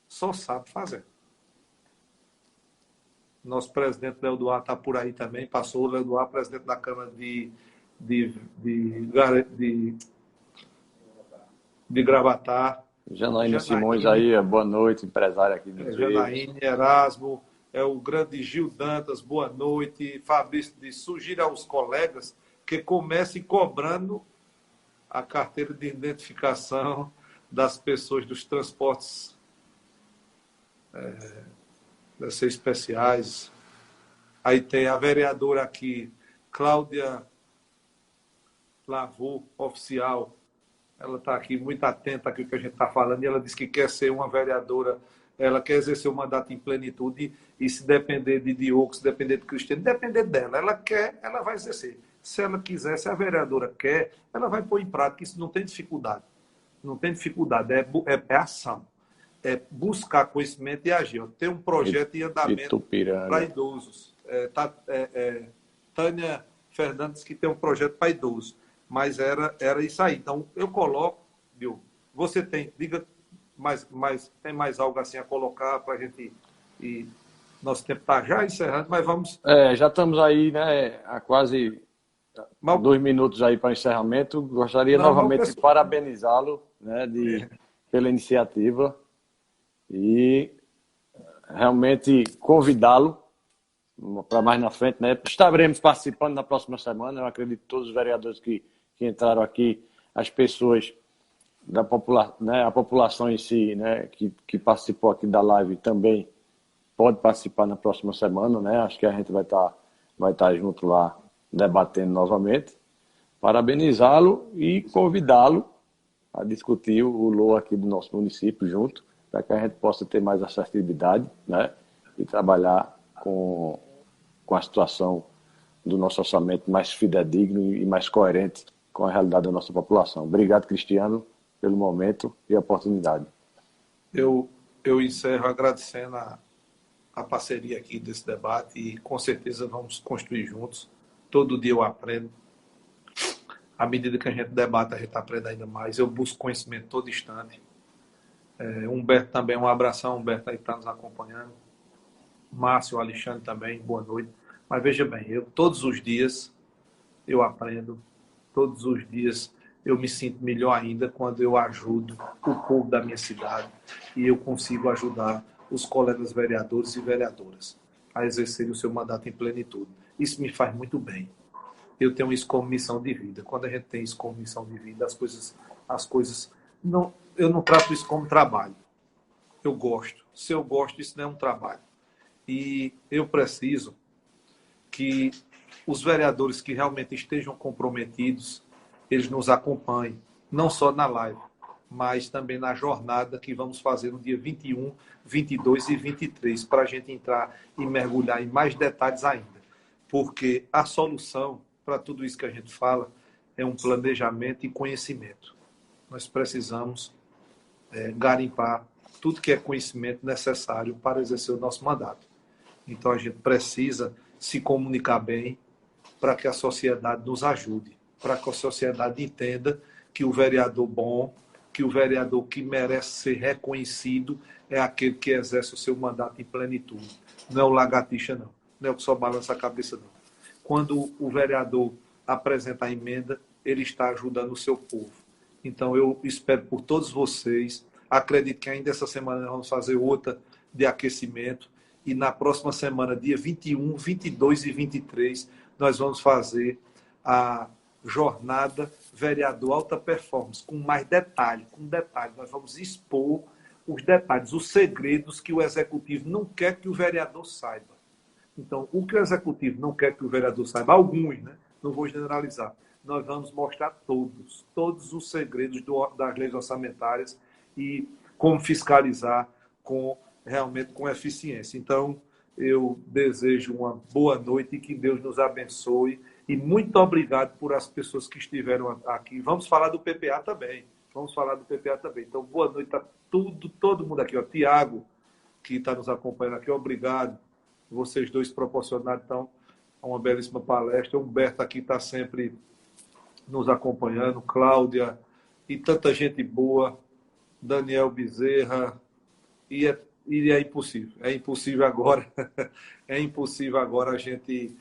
Só sabe fazendo. Nosso presidente Léo Duarte está por aí também. Passou o Léo Duarte, presidente da Câmara de Gravatar. Janaína Simões aí, boa noite, empresário aqui do Janaína, Erasmo, o grande Gil Dantas, boa noite. Fabrício diz, sugira aos colegas que comecem cobrando a carteira de identificação das pessoas dos transportes deve ser especiais. Aí tem a vereadora aqui, Cláudia Lavô, oficial. Ela está aqui muito atenta ao que a gente está falando e ela disse que quer ser uma vereadora, ela quer exercer o mandato em plenitude e se depender de Diogo, se depender de Cristiano, depender dela. Ela quer, ela vai exercer. Se ela quiser, se a vereadora quer, ela vai pôr em prática. Isso não tem dificuldade. Não tem dificuldade, é ação. É buscar conhecimento e agir. Tem um projeto em andamento para idosos. Tânia Fernandes que tem um projeto para idosos. Mas era isso aí. Então, eu coloco, viu? Você diga, tem mais algo assim a colocar para a gente ir. Nosso tempo está já encerrando, mas vamos... já estamos aí, né, há quase 2 minutos aí para o encerramento. Gostaria novamente de parabenizá-lo, né, pela iniciativa e realmente convidá-lo para mais na frente, né? Estaremos participando na próxima semana. Eu acredito que todos os vereadores que entraram aqui, as pessoas da população, né, a população em si, né, que participou aqui da live também pode participar na próxima semana, né? Acho que a gente vai estar junto lá debatendo novamente. Parabenizá-lo e convidá-lo a discutir o LOA aqui do nosso município junto, para que a gente possa ter mais acessibilidade, né, e trabalhar com a situação do nosso orçamento mais fidedigno e mais coerente com a realidade da nossa população. Obrigado, Cristiano, pelo momento e a oportunidade. Eu encerro agradecendo a parceria aqui desse debate e com certeza vamos construir juntos. Todo dia eu aprendo. À medida que a gente debate, a gente aprende ainda mais. Eu busco conhecimento todo instante. Humberto também, um abração, Humberto aí que está nos acompanhando. Márcio, Alexandre também, boa noite. Mas veja bem, todos os dias eu aprendo, todos os dias eu me sinto melhor ainda quando eu ajudo o povo da minha cidade e eu consigo ajudar os colegas vereadores e vereadoras a exercerem o seu mandato em plenitude. Isso me faz muito bem. Eu tenho isso como missão de vida. Quando a gente tem isso como missão de vida, as coisas não, eu não trato isso como trabalho. Eu gosto. Se eu gosto, isso não é um trabalho. E eu preciso que os vereadores que realmente estejam comprometidos, eles nos acompanhem, não só na live, mas também na jornada que vamos fazer no dia 21, 22 e 23, para a gente entrar e mergulhar em mais detalhes ainda. Porque a solução para tudo isso que a gente fala é um planejamento e conhecimento. Nós precisamos garimpar tudo que é conhecimento necessário para exercer o nosso mandato. Então, a gente precisa se comunicar bem para que a sociedade nos ajude, para que a sociedade entenda que o vereador bom, que o vereador que merece ser reconhecido é aquele que exerce o seu mandato em plenitude. Não é o lagartixa, não. Não é o que só balança a cabeça, não. Quando o vereador apresenta a emenda, ele está ajudando o seu povo. Então, eu espero por todos vocês. Acredito que ainda essa semana nós vamos fazer outra de aquecimento. E na próxima semana, dia 21, 22 e 23, nós vamos fazer a jornada vereador alta performance, com mais detalhe, Nós vamos expor os detalhes, os segredos que o executivo não quer que o vereador saiba. Então, o que o executivo não quer que o vereador saiba, alguns, né? Não vou generalizar. Nós vamos mostrar todos os segredos das leis orçamentárias e como fiscalizar realmente com eficiência. Então, eu desejo uma boa noite e que Deus nos abençoe. E muito obrigado por as pessoas que estiveram aqui. Vamos falar do PPA também. Então, boa noite a todo mundo aqui. Tiago, que está nos acompanhando aqui, obrigado. Vocês dois proporcionaram, então, uma belíssima palestra. O Humberto aqui está sempre nos acompanhando. Cláudia e tanta gente boa. Daniel Bezerra. E é impossível. É impossível agora. É impossível agora a gente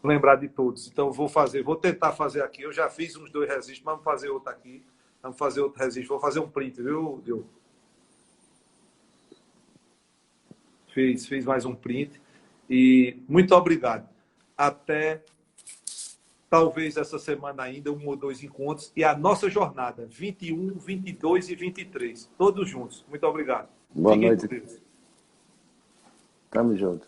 lembrar de todos. Então, vou tentar fazer aqui. Eu já fiz uns 2 registros, mas vamos fazer outro aqui. Vamos fazer outro registro. Vou fazer um print, viu, Diogo? Fiz mais um print. E muito obrigado. Até talvez essa semana ainda, 1 ou 2 encontros. E a nossa jornada, 21, 22 e 23. Todos juntos. Muito obrigado. Boa noite. Tamo junto.